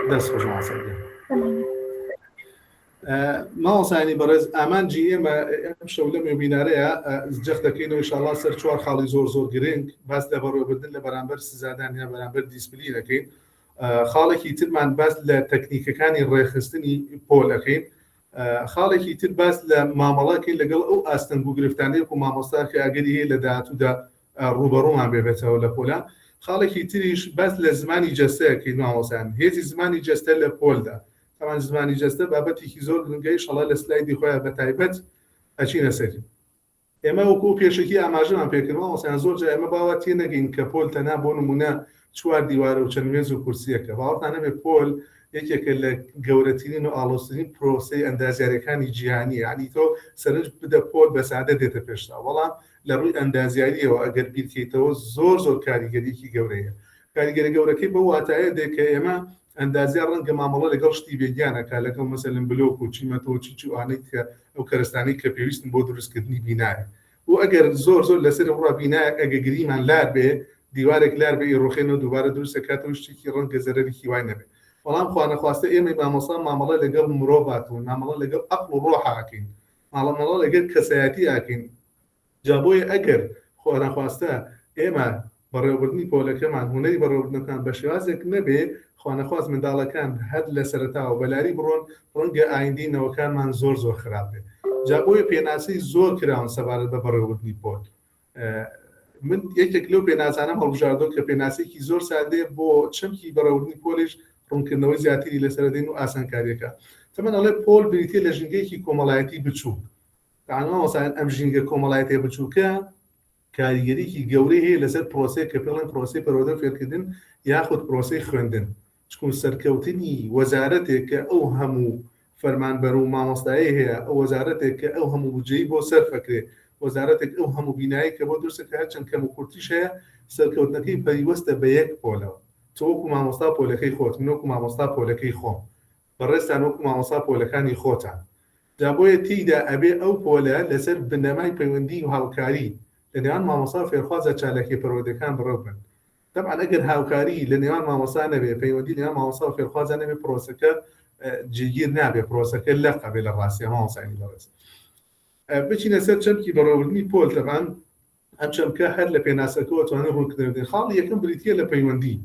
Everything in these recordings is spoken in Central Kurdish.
دەست خۆشمان سەردێ ماوەسانی بەڕێز ئامانجی ئێمە ئەم شەو لەم وێبینارەیە جەخت دەکەینەوە ئینشاءڵڵا سەر 4 خاڵی زۆر گرنگ باس لە بەڕێوەبردن لە بەرامبەر سزادان یا بەرامبەر دیسپلینەکەین. خاڵێکی ترمان باس لە تەکنیکەکانی ڕێخستنی پۆلەکەین. خاڵێکی تر باس لە مامەڵەکەین لەگەڵ ئەو ئاستەنگ و گرفتانەیەک و مامۆستا کە ئەگەری هەیە لە داهاتوودا ڕوبەڕوومان بێتەوە لە پۆلە. خاڵێکی تریش باس لە زمانی جەستەیەکەین مامۆستایان هێزی زمانی جەستە لە پۆلدا. تاوان زمانی جەستە بابەتێکی زۆر گرنگی شەڵا لە سلایدی خۆیان بە تایبەت ئەچینە سەری. ئێمە وەکو پێشکی ئاماژەمان پێکردەوە مامۆستایان زۆرجار ئێمە باوە تێ نەگەین کە پۆل تەنها بۆ نمونە 4 دیوارە و چەند مێز و کورسیەکە باوەڕتان نەبێت پۆل یەکێکە لە گەورەترین و ئاڵۆزترین پرۆسەی ئەندازیاریەکانی جیهانی یعنی تۆ سەرنج بدە پۆل بە سادە دێتە پێشتا بەڵام لە ڕووی ئەندازیاریەوە ئەگەر بیرکەیتەوە زۆر کاریگەریەکی گەورەیە. کاریگەری گەورەکەی بە واتایە دێکە ئێمە ئەندازیار ڕەنگە مامەڵە لەگەڵ شتی بێگیانەکە لەگەڵ مەسەلەن بلۆک و چیمەتەوە چی وانەی کە ئەو کەرستانەی کە پێویستن بۆ دروستکردنی بینایە و ئەگەر زۆر لەسەر ڕوا بینایە ئەگەگریمان لار بێ دیوارێک لار بێ ڕۆخێنەوە دووبارە دروستەکاتەوە شتێکی ڕەنگە زەرەرێکی وای نەبێت. بەڵام خوانەخواستە ئێمە مامۆستا مامەڵە لەگەڵ مرۆڤاتون مامەڵە لەگەڵ عەقڵ و ڕۆحاکەین مامەڵە لەگەڵ کەسایەتی ئاکەین. جا بۆیە ئەگەر خوانەخواستە ئێمە بەڕێوەبردنی پۆلەکەمان هونەری بەڕێوەبردنەکان بە شێوازێک نەبێ خوانەخواست منداڵەکان هەر لە سەرەتاوە بەلاری بڕۆن ڕەنگە ئایندی نەوەکانمان زۆر خراپ بێت. جا بۆیە پێناسەی زۆر کراون سەبارەت بە بەڕێوەبردنی پۆل. من یەکێک لەو پێناسانەم هەڵبژاردۆ کە پێناسێکی زۆر سادەیە بۆ چەمکی بەڕێوەبردنی پۆلیش ڕوونکردنەوەی زیاتری لەسەردەین و ئاسانکاریەکە. تەمەن ئەڵێ پۆل بریتێ لە ژینگەیەکی کۆمەڵایەتی بچووک. تاوانەوەسان ئەم ژینگە کۆمەڵایەتی بچووکە کاریگەریکی گەورەی هەیە لەسەر پرۆسەیە کە پێڵێن پرۆسەی پەروەردە فێرکردن یاخود پرۆسەی خوێندن. چکو سەرکەوتنی وەزارەتێک کە ئەو هەموو فەرمانبەر و مامۆستایی هەیە ئەو وەزارەتێک کە ئەو هەموو بودجەی بۆ سەرفەکرێ وەزارەتێک ئەو هەموو بینایی کە بۆ دروستەکە هەرچەند کەم و کورتیش هەیە سەرکەوتنەکەی پەیوەستە بە یەک پۆلەوە. تۆ وەکو مامۆستا پۆلەکەی خۆت من وەکو مامۆستا پۆلەکەی خۆم بەڕێستان وەکو مامۆستا پۆلەکانی خۆتان. جا بۆیە تێیدا ئەبێ ئەو پۆلە لەسەر بنەمای پەیوەندی و هاوکاری لە نێوان مامۆستا و فێرخوازە چالەکی پەروەردەکان بڕێو بن. طبعا ئەگەر هاوکاری لە نێوان مامۆستا نەبێ پەیوەندی نێوان مامۆستا و فێرخوازە نەبێ پرۆسەکە جێگیر نابێ پرۆسەکە لەقە بێ لە ڕاستی مامۆستانی بەڕێز. بچینە سەر چەمکی بەڕێوەبردنی پۆل طبعا ئەم چەمکە هەر لە پێناسەکەەوە توانێت ڕوونکردن. خاڵی یەکەم بریتیە لە پەیوەندی.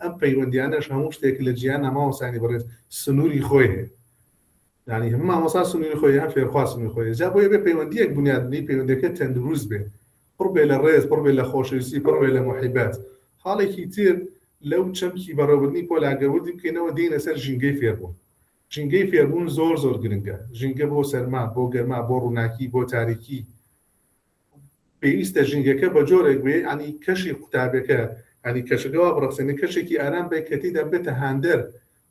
ئەم پەیوەندیانەش هەموو شتێک لە جیهان مامۆستانی بەڕێز سنووری خۆی هەیە. یعنی هەموو مامۆستا سنووری خۆی یان فێرخواز سنووری خۆی. جا بۆیە بێ پەیوەندیەک بنیادبنی پەیوەندەکە تەندروست بێ. پڕ بێ لە ڕێز پڕ بێ لە خۆشەویستی پڕ بێ لە موحیبات. خاڵێکی تر لەو چەمکی بەڕێوەبردنی پۆل ئاگەوردی بکەینەوە دێنە سەر ژینگەی فێربوون. ژینگەی فێربوون زۆر گرنگە. ژینگە بۆ سەرما بۆ گەرما بۆ ڕووناکی بۆ تاریکی پێویستە ژینگەکە بە جۆرێک بێ ینی کەشی قوتابەکە ینی کەشەکەەوە بڕخسێنی کەشێکی ئارام بێ کە تێدا بێتە هاندەر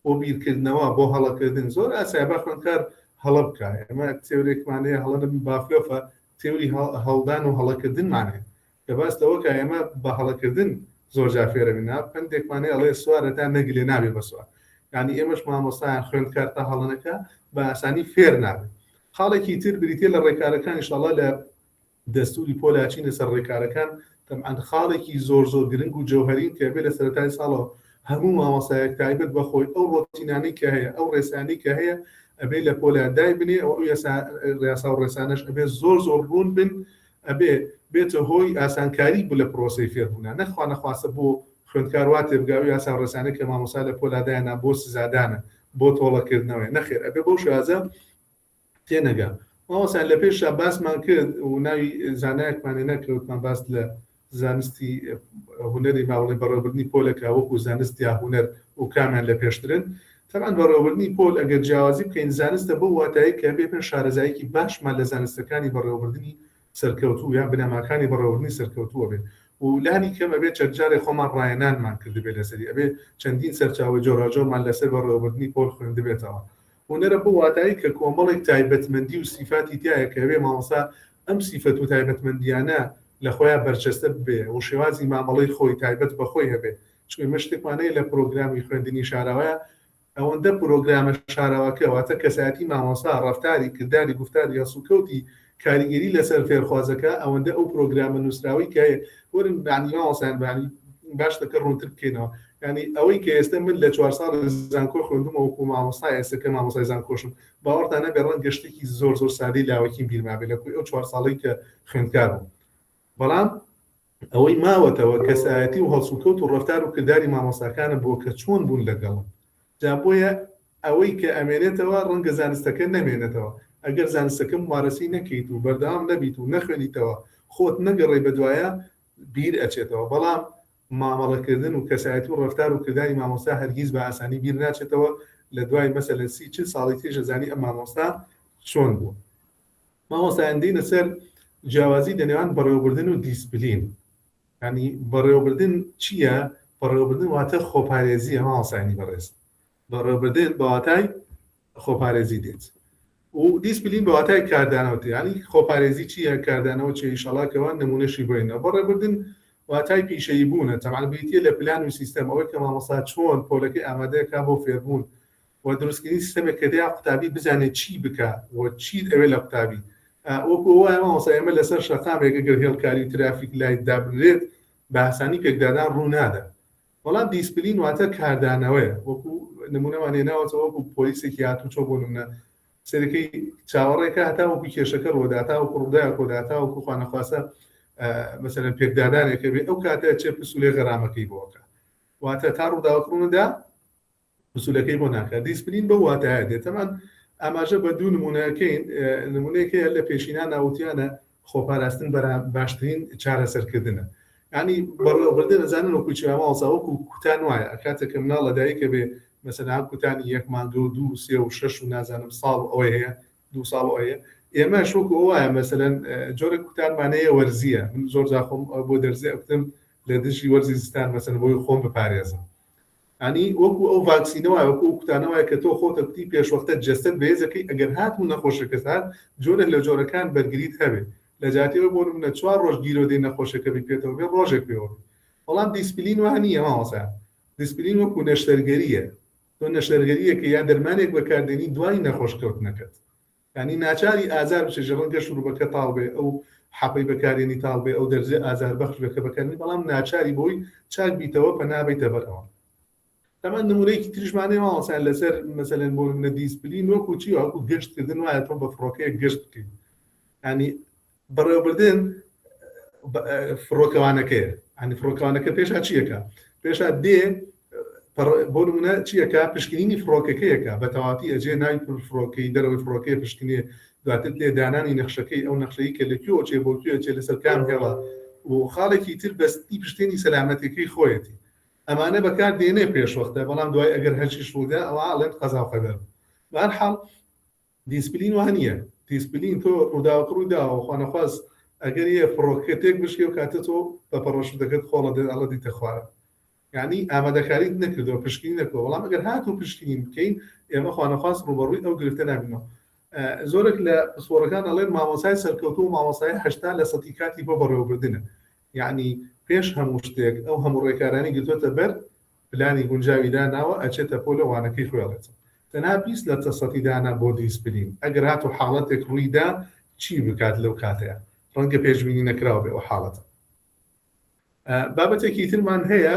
بۆ بیرکردنەوە بۆ هەڵەکردن زۆر ئاسای با خوێندکار هەڵە بکە. ئێمە تێورێکمانەیە هەڵە بافلۆفە تێوری هەڵدان و هەڵەکردنمانێ کە باستەوە کە ئێمە بە هەڵەکردن زۆر جا فێرەبینا پندێکمانەیە ئەڵێ سوارە تا نەگلێ نابێ بە سوار. یعنی ئێمەش مامۆستایان خوێندکار تا هەڵەنەکە بە ئاسانی فێر نابێت. خاڵێکی تر بریتێ لە ڕێکارەکان ئینشاڵڵا لە دەستوری پۆلاچینە سەر ڕێکارەکان تەمەن خاڵێکی زۆر گرنگ و جەوهەرین کە بێ لە سەرەتای ساڵەوە هەموو مامۆستایەک تایبەت بەخۆی ئەو ڕۆتینانەی کە هەیە ئەو ڕێسانی کە هەیە ئەبێ لە پۆلا دای بنێ ئەو ڕێسا و ڕێسانەش ئەبێ زۆر ڕوون بن ئەبێ بێتە هۆی ئاسانکاری بوو لە پرۆسەی فێربوونە نەخوا نەخواستە بۆ خوێندکار واتێ بگاوی یاسا و ڕێسانەی کە مامۆستا لە پۆلادایانە بۆ سزادانە بۆ تۆڵەکردنەوەی نەخێر ئەبێ بۆ شوازە تێنەگا. مامۆستا لە پێشە باسمان کرد و ناوی زانایەکمانێ نەکەوتمان باس لە زانستی هونەری ماوەڵی بەڕێوەبردنی پۆلەکە وەکو زانست یا هونەر و کامیان لە پێشترن. تەمان بەڕێوەبردنی پۆل ئەگەر جیاوازی بکەین زانستە بۆ واتایی کە بێتن شارەزاییکی باشمان لە زانستەکانی بەڕێوەبردنی سەرکەوتوو یان بنەماکانی بەڕێوەبردنی سەرکەوتووە بێت و لانی کەم ئەبێت چەندجارێک خۆمان ڕایەنانمان کردبێت لەسەری ئەبێ چەندین سەرچاوی جۆراجۆرمان لەسەر بەڕێوەبردنی پۆل خوێندبێتەوە. هونەرە بۆ واتایی کە کۆمەڵێک تایبەتمەندی و سیفاتی تایە کە بێ مامۆستا ئەم سیفەت و تایبەتمەندیانە لە خۆیان بەرچەستە بێ و شێوازی مامەڵەی خۆی تایبەت بەخۆی هەبێ. چون مشتێکمانەیە لە پرۆگرامی خوێندنی شاراوەیە ئەوەندە پرۆگرامە شاراوەکە واتە کەسایەتی مامۆستا ڕەفتاری کردداری گفتاری یا سوکەوتی کاریگەری لەسەر فێرخوازەکە ئەوەندە ئەو پرۆگرامە نووسراوی کە وەرن بانی مامۆستایان بانی باش دەکە ڕوونتر بکەینەوە ینی ئەوەی کە ئێستا من لە 4 ساڵ زانکۆ خوێندومەوە وەکو مامۆستا ئێستاکە مامۆستای زانکۆشم باوەڕتانە بێ ڕەنگە شتێکی زۆر زۆر سادەی لاوەکیم بیرما بێت لەکوێ ئەو 4 ساڵی کە خوێندکار بووم بەڵام ئەوەی ماوەتەوە کەسایەتی و هەڵسوکەوت و ڕەفتار و کردداری مامۆستاکانە بۆ کە چۆن بوون لەگەڵم جا بۆیە ئەوەی کە ئەمێنێتەوە ڕەنگە زانستەکە نەمێنێتەوە ئەگەر زانستەکەم وارەسی نەکەیت و بەردەوام نەبیت و نەخوێنیتەوە خۆت نەگەڕێ بە دوایە بیر ئەچێتەوە بەڵام مامەڵەکردن و کەسایەتی و ڕەفتار و کردداری مامۆستا هەرگیز بە ئاسانی بیر ناچێتەوە لە دوای مەسەلەن 30 ساڵی تێژە زانی ئەم مامۆستا چۆن بوو مامۆستایان لەسەر جیاوازی دەنێوان بەڕێوەبردن و دیسپلین ینی بەڕێوەبردن چییە؟ بەڕێوەبردن واتە خۆپارێزیە مامۆستایانی بەڕێز بەڕێوەبردن بەواتای خۆپارێزی دێت و دیسپلین بەواتای کاردانەوە ینی خۆپارێزی چییە کاردانەوە چی ئینشاڵڵا نمونەشی بۆینەوە بەڕێوەبردن واتای پیشەیی بوونە تەمان بریتە لە پلان و سیستەم ئەوەی کە مامۆستا چۆن پۆلەکەی ئامادەیەکا بۆ فێربوون و دروستکردنی سیستەمێک کە دەیا قوتابی بزانێت چی بکە و چی ئەوێ لە قوتابی وەکو وایە مامۆستا ئێمە لەسەر شەقامێک ئەگەر هێڵکاری ترافیک لای دابرێت بە ئاسانی پێکدادان ڕوو نادە بەڵام دیسپلین واتە کاردانەوەیە وەکو نمونەمان هێناوەتەوە وەکو پۆلیسێکی هاتوو چۆ بۆ نمونە سەرەکەی چاوەڕێکە هەتا وەکو کێشەکە ڕۆداتا و ڕووداوە کۆداتا وەکو خوانەخواستە مثلا پێکدادانێکە بێت ئەو کاتە چێ پسولێ غەرامەکەی بۆکە واتە تا ڕووداوەکڕونەدا پسولەکەی بۆ ناکات دیسپلین بە واتایە دێت تەمان ئاماژە بە دوو نمونەکەین نمونەیەکە لە پێشینان ناوتیانە خۆپاراستن باشترین چارەسەرکردنە ینی بەڕێوەبردن ئەزانن وەکو چاوەڵسا وەکو کوتان وایە کاتێککە مناڵ لەدایکە بێ مەسەلا کوتانی 1 مانگە و 2 3 و 6 و نازانم ساڵ ئەوەی هەیە 2 ساڵ ئەوەیە ئێمە شوکو وایە مەسەلەن جۆرە کوتانمانەیە وەرزیە من زۆر جاخۆم بۆ دەرزی ئەوتم لە دژی وەرزی زستان مەسەن بۆی خۆم بپارێزم ینی وەکو ئەو ڤاکسینەوە وەکو کوتانەوەی کە تۆ خۆتە کوتی پێشوەختە جەستت بەهێزەکەی ئەگەر هاتوو نەخۆشەکەسان جۆرە لە جۆرەکان بەرگریت هەبێت لە جاتیەوە بۆ منە 4 ڕۆژ گیرۆدەی نەخۆشەکە بپێتەوە بێ ڕۆژێک پێوە بەڵام دیسپلین وانە نییە ماوەسا دیسپلین وەکو نەشتەرگەریە تۆ نەشتەرگەریەکە یا دەرمانێک بەکاردێنی دوای نەخۆشکەوتنەکەت ینی ناچاری ئازار بچێ ڕەنگە شوروبەکە تاڵ بێ ئەو حەپەی بەکارێنی تاڵ بێ ئەو دەرزێ ئازار بەخش بەکە بەکارنی بەڵام ناچاری بۆی چاک بیتەوە پەنابێتە بەرەوە تەمان نمونەیەکی تریشمانەیە ماوەسان لەسەر مەسەلەن بۆ منە دیسپلین وەکو چی وەکو گەشتکردن وایە تۆ بە فڕۆکەیەک گەشت بکەیت ینی بەڕێوەبردن فڕۆکەوانەکەیە ینی فڕۆکەوانەکە پێشا چیەکە پێشا دێ بۆ نمونە چیەکە پشکنینی فڕۆکەکەیەکە بە تەواتی ئەجێ ناوی فڕۆکەی دەرەوەی فڕۆکەی پشکنێ دواتر لێ دانانی نەخشەکەی ئەو نەخشەی کە لەکوێ چێ بۆ کوێ چێ لەسەر کام هێڵا و خاڵێکی تر بەستی پشتێنی سەلامەتەکەی خۆیەتی ئەمانە بەکار دێنێ پێشوەختە بەڵام دوای ئەگەر هەرچی شوودا ئەوە ئاڵێت قەزا و قەدەر بەهەرحاڵ دیسپلین وانە دیسپلین تۆ ڕووداوەڕوویداوە خوانەخواست ئەگەر یە فڕۆکە تێک بشکێ و کاتە تۆ بە پەڕۆشتەکەت خۆڵە دێت ئەڵە دیتە خوارە یعنی ئامادەکاریت نەکردەوە پشکنی نەکەوە بەڵام ئەگەر هاتوو پشکنین بکەین ئێمە خوانەخواست ڕوبەڕووی ئەو گرفتە نابینەوە زۆرێک لە پسوۆرەکان ئەڵێن مامۆسای سەرکەوتوو و مامۆسای 80 لە سەتی کاتی بۆ بەڕێوەبردنە یعنی پێش هەموو شتێک ئەو هەموو ڕێکارانی گرتوۆتە بەر پلانی گونجاویدا ناوە ئەچێتە پۆلە وانەکەی خۆڵێت تەنها 20 لە سەتی دانا بۆ دیسپلین ئەگەر هاتوو حاڵەتێک ڕوویدا چی بکات لەو کاتەیە ڕەنگە پێشبینی نەکراوە بێ ئەو حاڵەتە بابەتێکی ترمان هەیە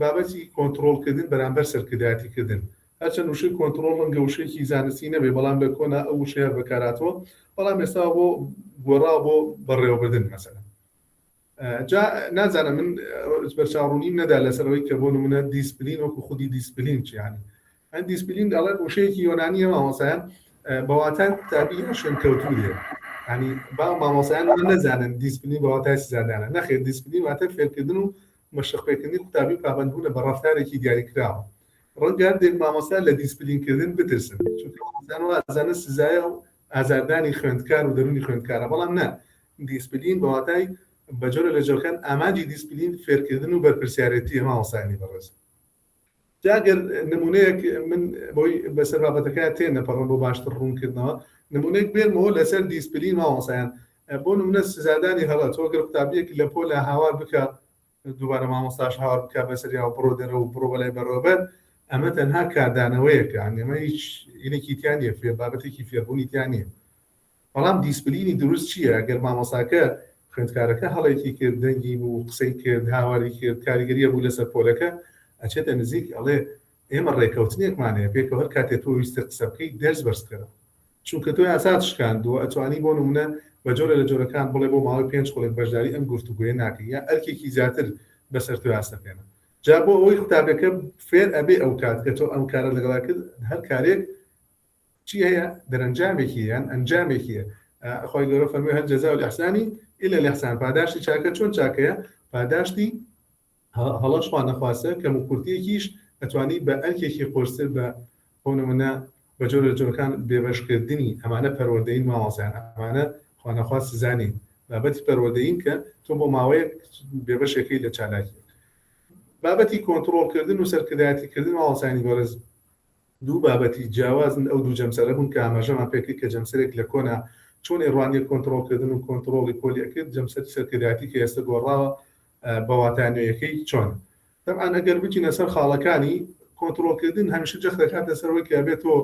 بابەتی کۆنتڕۆڵکردن بەرامبەر سەرکردایەتیکردن هەرچەند وشەی کۆنتڕۆڵ ڕەنگە وشەیەکی زانستی نەبێ بەڵام لە کۆنا ئەو وشەیە بەکاراتەوە بەڵام ئێستا بۆ گۆڕاو بۆ بەڕێوەبردن مەسەلەن جا نازانم من بەرچاوڕوونیم نەدا لەسەرەوەی کە بۆ نمونە دیسپلین وەکو خودی دیسپلین چیانی ئەن دیسپلین دەڵێ وشەیەکی یۆنانیە مامۆسایان بەواتای قوتابی شوێنکەوتووریە ینی با مامۆسایان نەزانن دیسپلین بەواتای سزادانە نەخێر دیسپلین واتە فێرکردن و مەشقپێکردنی قوتابی پابەندبوونە بە ڕەفتارێکی دیاریکراوە ڕەنگە دێک مامۆستا لە دیسپلینکردن بترسن چونکە مامۆستایان ئازانە سزایە و ئازاردانی خوێندکار و دەرونی خوێندکارە بەڵام نە دیسپلین بەواتای بەجۆرە لە جۆرەکان ئاماجی دیسپلین فێرکردن و بەرپرسیارەتی مامۆستایانی بەڕێز جاگەر نمونەیەک من بۆی بەسەر بابەتەکە تێنەپەڕم بۆ باشتر ڕوونکردنەوە نمونەیەک بێنمەوە لەسەر دیسپلین مامۆستایان بۆ نمونە سزادانی هەڵات تۆ گەر قوتابیەکی لە پۆلە هاوار بکە دووبارە مامۆستاش هاوار بکە بەسەریا و بڕۆ دەرەوە و بڕۆ بەلای بەڕێوەبەر ئەمە تەنها کاردانەوەیەکە ئەمە هیچ یەکێکی تیان نیە فێر بابەتێکی فێربوونی تیان نیە بەڵام دیسپلینی دروست چییە ئەگەر مامۆستاکە خوێندکارەکە هەڵێکی کرد دەنگی بوو قسەی کرد هاواری کرد کاریگەریە بوو لەسەر پۆلەکە ئەچێتە نزیک ئەڵێ ئێمە ڕێکەوتنێکمانەیە پێکەوە هەر کاتێک تۆ ویستە قسە بکەیت دەرس بەرزکەرە چونکە تۆ یاسات شکاندووە ئەتوانی بۆ نمونە بە جۆرە لە جۆرەکان بڵێ بۆ ماوەی 5 خولێک بەشداری ئەم گفتوگوێ ناکەی یا ئەرکێکی زیاتر بەسەر تۆ یاسەکەنە جا بۆ ئەوەی قوتابەکە فێر ئەبێ ئەو کات کە تۆ ئەم کارە لەگەڵا کرد هەر کارێک چی هەیە دەرەنجامێکی یان ئەنجامێکیە خۆی گەورە فەرمووی هەر جەزا و الإحسانی إلا الإحسان پاداشتی چاکە چۆن چاکەیە پاداشتی هەڵەش خوا نەخواسە کە موکورتیەکیش ئەتوانی بە ئەرکێکی خۆشتر بە بۆ نمونە بە جۆرە جۆرەکان بێبەشکردنی ئەمانە پەروەردەین مامۆسایان ئەمانە خوا نەخواست سزانین بابەتی پەروەردەین کە تۆ بۆ ماوەیەک بێبەشێکەی لە چالاکی بابەتی کۆنتڕۆڵکردن و سەرکردایەتیکردن مامۆسایانی گەورە دوو بابەتی جیاوازن ئەو دوو جەمسەرە بوون کە ئاماژەمان پێکرد کە جەمسەرێک لە کۆنا چۆن ئێڕوانیە کۆنتڕۆڵکردن و کۆنتڕۆڵی پۆلیەکرد جەمسەری سەرکردایەتی کە ئێستا گۆڕاوە بە واتانویەکەی چۆن طبعا ئەگەر بچینە سەر خاڵەکانی کۆنتڕۆڵکردن هەمیشە جەخت دەکاتە سەرەوەی کە ئەبێت تۆ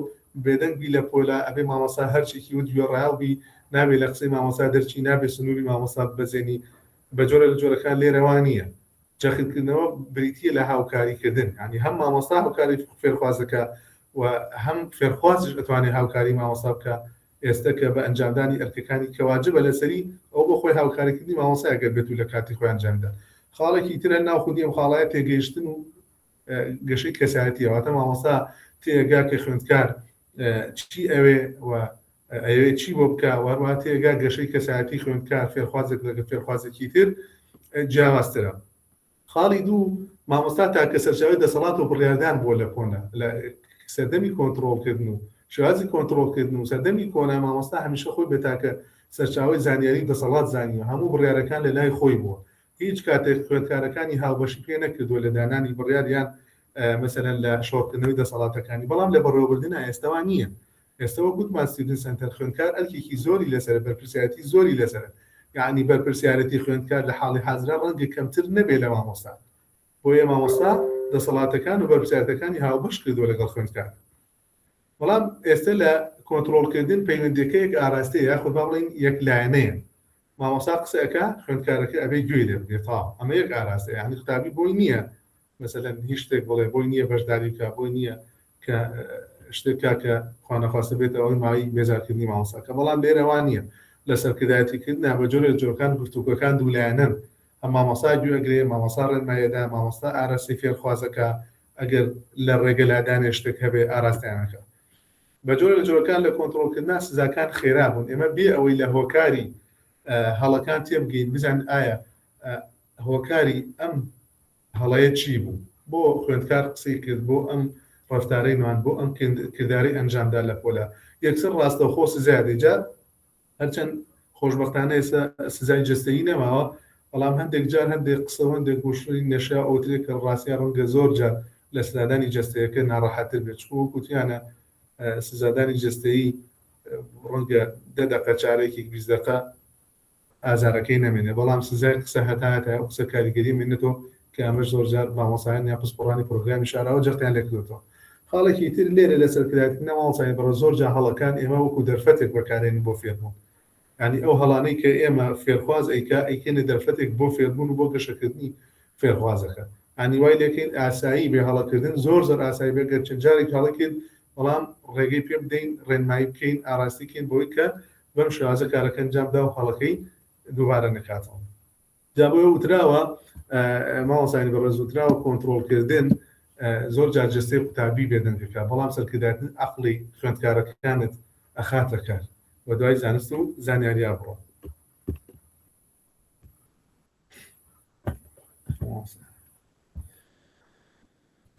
بێدەنگبی لە پۆلا ئەبێ مامۆستا هەرچێکی وت گوێڕایڵبی نابێت لە قسەی مامۆستا دەرچی نابێت سنووری مامۆستا بەزێنی بە جۆرە لە جۆرەکان لێرەوان نییە جەختکردنەوە بریتیە لە هاوکاریکردن ینی هەم مامۆستا هاوکاری فێرخوازەکە و هەم فێرخوازش ئەتوانێت هاوکاری مامۆستا بکە ئێستا کە بە ئەنجامدانی ئەرکەکانی کەواجبە لەسەری ئەو بۆ خۆی هاوکاریکردنی مامۆستا ئەگەر بێت و لە کاتی خۆیان ئەنجامدا خاڵێکی ترە ناو خودی ئەم خاڵایە تێگەیشتن و گەشەی کەسایەتیەوەتە مامۆستا تێگا کە خوێندکار چی ئەوێ و ئەوێ چی بۆ بکە وەروە تێگا گەشەی کەسایەتی خوێندکار فێرخوازێک لەگە فێرخوازێکی تر جیاوازترە خاڵی دوو مامۆستا تاکە سەرچاوی دەسەڵات و بڕیاردان بۆ لە کۆنا لە سەردەمی کۆنتڕۆڵکردن و شوازی کۆنتڕۆڵکردن و سەردەمی کۆنا مامۆستا هەمیشە خۆی بێتاکە سەرچاوی زانیاری دەسەڵات زانیوە هەموو بڕیارەکان لە لای خۆی بووە هیچ کاتێک خوێندکارەکانی هاوبەشی پێ نەکردووە لە دانانی بڕیاریان مەسەلەن لە شۆڕکردنەوەی دەسەڵاتەکانی بەڵام لە بەڕێوەبردنە ئێستاوا نییە ئێستەوە گوتمان ستودنت سنتەر خوێندکار ئەرکێکی زۆری لەسەر بەرپرسیارەتی زۆری لەسەر یعنی بەرپرسیارەتی خوێندکار لە حاڵی حەزرا ڕەنگە کەمتر نەبێت لە مامۆستا بۆیە مامۆستا دەسەڵاتەکان و بەرپرسیارەتەکانی هاوبەش کردووە لەگەڵ خوێندکار بەڵام ئێستا لە کۆنتڕۆڵکردن پەیوەندیەکەیک ئاراستەیە یاخود با بڵێن یەکلایەنەیە مامۆستا قسەکە خوێندکارەکە ئەبێ گوێ لێ بگرێت ئەمە یەک ئاراستە یعنی قوتابی بۆی نییە مثلەن هیچ شتێک بڵێ بۆی نییە بەشداری بکە بۆی نییە کە شتێک کە خوا نەخواستە بێت ئەوەی ماوەی بێزارکردنی مامۆستاکە بەڵام لێرەوان نییە لە سەرکردایەتیکردن بە جۆرە جۆرەکان گفتوگۆکان دوولایەنن ئەم مامۆستا گوێگرێ مامۆستا ڕێنمایەدا مامۆستا ئاراستی فێرخوازەکە ئەگەر لە ڕێگەلادانێ شتێک هەبێ ئاراستیانەکە بە جۆرە لە جۆرەکان لە کۆنتڕۆڵکردنا سزاکان خێرا بوون ئێمە بێ ئەوەی لە هۆکاری هەڵەکان تێبگەین بزان ئایا هۆکاری ئەم هەڵەیە چی بوو بۆ خوێندکار قسەی کرد بۆ ئەم ڕەفتارەی نوان بۆ ئەم کردداری ئەنجامدا لە پۆلا یەکسەر ڕاستەوخۆ سزای دەجات هەرچەند خۆشبەختانە ئێستا سزای جستەیی نەماوە بەڵام هەندێک جار هەندێک قسە هەندێک گوشری نەشا ئەوترێک کە ڕاستیان ڕەنگە زۆر جار لە سزادانی جستەیەکە ناڕەحەتتر بێت چکو کوتیانە سزادانی جستەیی ڕەنگە 10 دقیقە چارێکی 20 دقیقە ئازارەکەی نامێنێ بەڵام سزای قسە هەتایە قسە کاریگەری مێنێتەوە کە ئەمەش زۆر جار مامۆسایان یا پسپۆڕانی پرۆگرامی شاراوە جەختیان لێکردێتەوە خاڵێکی تر لێرە لە سەرکردایەتی مامۆسایان بەڕە زۆر جا هەڵەکان ئێمە وەکو دەرفەتێک بەکارێنن بۆ فێربوون ینی ئەو هەڵانەی کە ئێمە فێرخواز ئەیکەنە دەرفەتێک بۆ فێربوون و بۆ گەشەکردنی فێرخوازەکە ینی وای لێکەین ئاسایی بێ هەڵەکردن زۆر ئاسایی بێگەر چەند جارێک هەڵەکرد بەڵام ڕێگەی پێ بدەین ڕێنمایی بکەین ئاراستی بکەین بۆی کە بەم شێوازە کارەکە ئەنجامدا و هەڵەکەی دووبارە نکاتەوە جا بۆیە وتراوە مامۆسایانی بەڕێزوتراوە کۆنتڕۆڵکردن زۆر جار جستەی قوتابی بێدەنگەکە بەڵام سەرکردایەتی عەقڵی خوێندکارەکانت ئەخاتە کار و دوای زانست و زانیاریا بڕۆ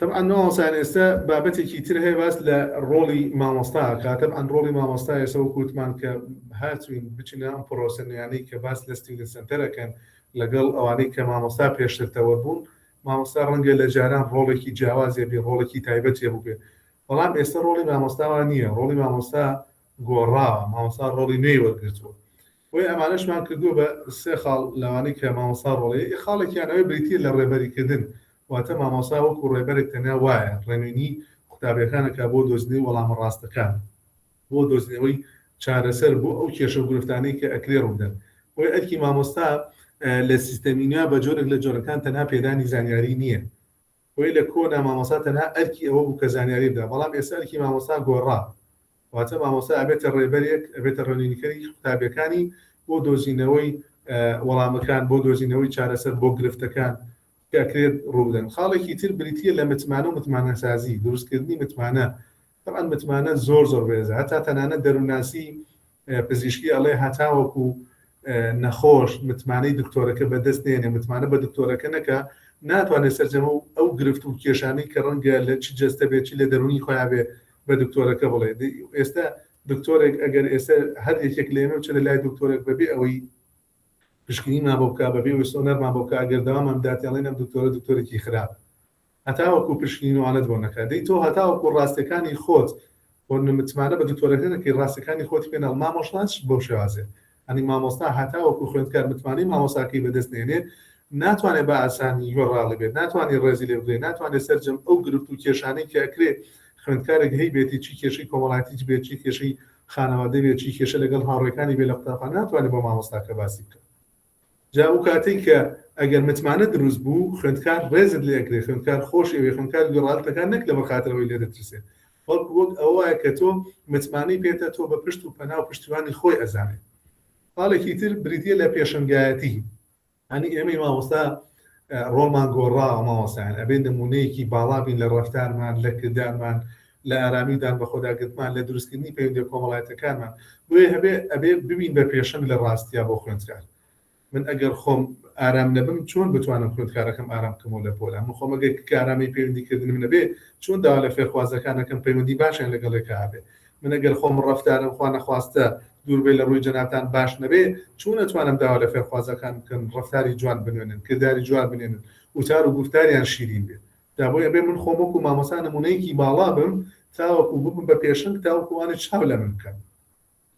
طبعا مامۆسایان ئێستا بابەتێکی تر هەیە باس لە ڕۆڵی مامۆستا کاتەب ئەن ڕۆڵی مامۆستا ئێستا وەکوتمان کە هاتوین بچینە ئەم پرۆسەنیانەی کە باس لە ستودنت سنتەرەکەن لەگەڵ ئەوانەی کە مامۆستا پێشترتەوە بوون مامۆستا ڕەنگە لە جاران ڕۆڵێکی جیاوازێ بێ ڕۆڵێکی تایبەتێ بوو بێ بەڵام ئێستا ڕۆڵی مامۆستاوە نییە ڕۆڵی مامۆستا گۆڕاوە مامۆستا ڕۆڵی نوێی وەرگرتووە بۆی ئەمانەشمان کردووە بە 3 خاڵ لەوانەی کە مامۆستا ڕۆڵی خاڵێکیانەوەی بریتیە لە ڕێبەریکردن واتە مامۆستا وەکو ڕێبەرێک تەنیا وایە ڕێنوینی قوتابیەکانەکە بۆ دۆزینەوەی وەڵامە ڕاستەکان بۆ دۆزینەوەی چارەسەر بۆ ئەو کێشە گرفتانەی کە ئەکرێ ڕوودەن بۆی ئەرکی مامۆستا لە سیستەمینیا بە جۆرێک لە جۆرەکان تەنها پێدانی زانیاری نییە وی لە کۆنا مامۆستا تەنها ئەرکی ئەوە بوو کە زانیاری بدا، بەڵام ئێستا ئەرکی مامۆستا گۆڕا، واتە مامۆستا ئەبێتە ڕێبەرێک، ئەبێتە ڕێنمونیکەری قوتابیەکانی بۆ دۆزینەوەی وەڵامەکان، بۆ دۆزینەوەی چارەسەر بۆ گرفتەکان کەکرێت ڕوودەن. خاڵێکی تر بریتە لە متمانە و متمانەسازی، دروستکردنی متمانە. طبعاً متمانە زۆر زۆر بێزە، هەتا تەنانەت دەروونناسی پزیشکی ئەڵێ هەتاوەکو نەخۆش متمانەی دکتۆرەکە بەدەست نێنێ، متمانە بە دکتۆرەکە نەکە، ناتوانێت سەرجەمە ئەو گرفت و کێشانەی کە ڕەنگە لە چ جەستە بێت چی لە دەرونی خۆیان بێ بە دکتۆرەکە بڵێ. ئێستا دکتۆرێک ئەگەر ئێستا هەر یەکێک لێمە چ لە لای دکتۆرێک بەبێ ئەوەی پشکنیمان بۆ بکە، بەبێ ئەوەی سۆنەرمان بۆ بکە، ئەگەر داوامان بداتیاڵێن ئەم دکتۆرە دکتۆرێکی خراپە، هەتاوەکو پشکنینوانت بۆ نەکات. دەی تۆ هەتاوەکو ڕاستەکانی خۆت بۆ متمانە بە دکتۆرەکە نەکەی، ڕاستەکانی خۆت پێناڵ. مامۆستاش بەو شێوازێ، ئەنی مامۆستا هەتاوەکو خوێندکار متمانەی مامۆستاکەی بەدەست نێنێ، ناتوانێت بە ئاسانی گۆڕاڵی بێت، ناتوانێت ڕێزی لێ بدرێت، ناتوانێت سەرجەم ئەو گرفت و کێشانەی کە ئەکرێ خوێندکارێک هەی بێتی، چی کێشەی کۆمەڵایەتی بێت، چی کێشەی خانەوادە بێت، چی کێشە لەگەڵ هاوڕێکانی بێ لە قوتابخانە، ناتوانێت بۆ مامۆستاکە باسی بکات. جا ئەو کاتێک کە ئەگەر متمانە دروست بوو، خوێندکار ڕێزت لێ ئەکرێ، خوێندکار خۆشی ئەوێ، خوێندکار گۆڕالتەکان نەک لە بەخاترەوەی لێ دەترسێت، بەڵکو وەک ئەوەیە کە تۆ متمانەی پێێتە تۆ بە پشت و پەنا و پشتیوانی خۆی ئەزانێت. حاڵێکی تر بریتە لە پێشنگایەتی. ئەنی ئێمەی مامۆستا ڕۆڵمان گۆڕاوە، مامۆستایان ئەبێ نمونەیەکی باڵا بین لە ڕەفتارمان، لە کردارمان، لە ئارامیدان بە خۆداگرتمان، لە دروستکردنی پەیوەندی کۆمەڵایەتەکانمان. بۆیە ئەبێ ببین بە پێشنگ لە ڕاستیا بۆ خوێندکار. من ئەگەر خۆم ئارام نەبم چۆن بتوانم خوێندکارەکەم ئارام بکەمەوە لە پۆلە؟ من خۆم ئەگەر ئارامی پەیوەندیکردنم نەبێ چۆن داوا لە فێرخوازەکانەکەم پەیوەندی باشیان لەگەڵێکە هەبێ؟ من ئەگەر خۆم ڕەفتارم خوا نەخواستە دووربێ لە ڕووی جەنابتان باش نەبێ، چۆن ئەتوانم داوا لە فێرخوازەکان بکەن ڕەفتاری جوان بنوێنن، کردداری جوان بنێنن، وتار و گفتاریان شیرین بێت. دابۆی ئەبێ من خۆم وەکو مامۆستا نمونەیەکی باڵا بم، تاوەکو ببم بە پێشنگ، تاوەکووانە چاو لە من بکەن.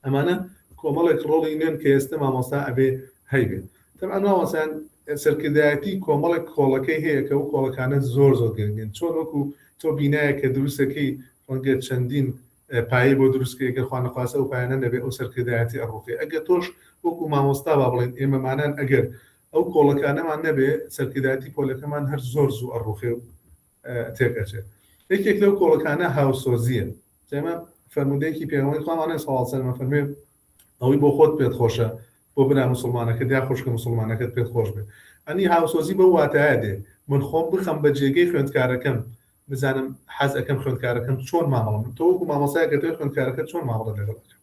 ئەمانە کۆمەڵێک ڕۆڵی نوێن کە ئێستا مامۆستا ئەبێ هەیبێت. طبعاً مامۆستایان سەرکردایەتی کۆمەڵێک کۆڵەکەی هەیە کە ئەو کۆڵەکانە زۆر زۆر گرنگن، چۆن وەکو تۆ بینایە کە دروستەکەی ڕەنگە چەندین پایە بۆ دروستکەیەکە خوا نەخواستە ئەو پایانە نەبێت ئەو سەرکردایەتی ئەڕوخێ. ئەگەر تۆش وەکو مامۆستا با بڵێن ئێمەمانان ئەگەر ئەو کۆڵەکانەمان نەبێ، سەرکردایەتی پۆلەکەمان هەر زۆر زوو ئەڕوخێ و تێکەچێت. یەکێک لەو کۆڵەکانە هاوسۆزیە. ئێمە فەرموودەیەکی پێغەمبەری خوامانە سەڵڵاهو عەلەیهی وسەلەم فەرمێ ئەوەی بۆ خۆت پێت خۆشە، بۆ بنا مسلمانەکەت یا خۆشکە مسلمانەکەت پێت خۆش بێت. ئەنی هاوسۆزی بە واتایە دێ من خۆم بخەم بە جێگەی خوێندکارەکەم، بزانم حەز ئەەکەم خوێندکارەکەم چۆن مامەڵەم، تۆ وەکو مامۆستایەکە تۆ خوێندکارەکەت چۆن مامەڵە لەگەڵەکە.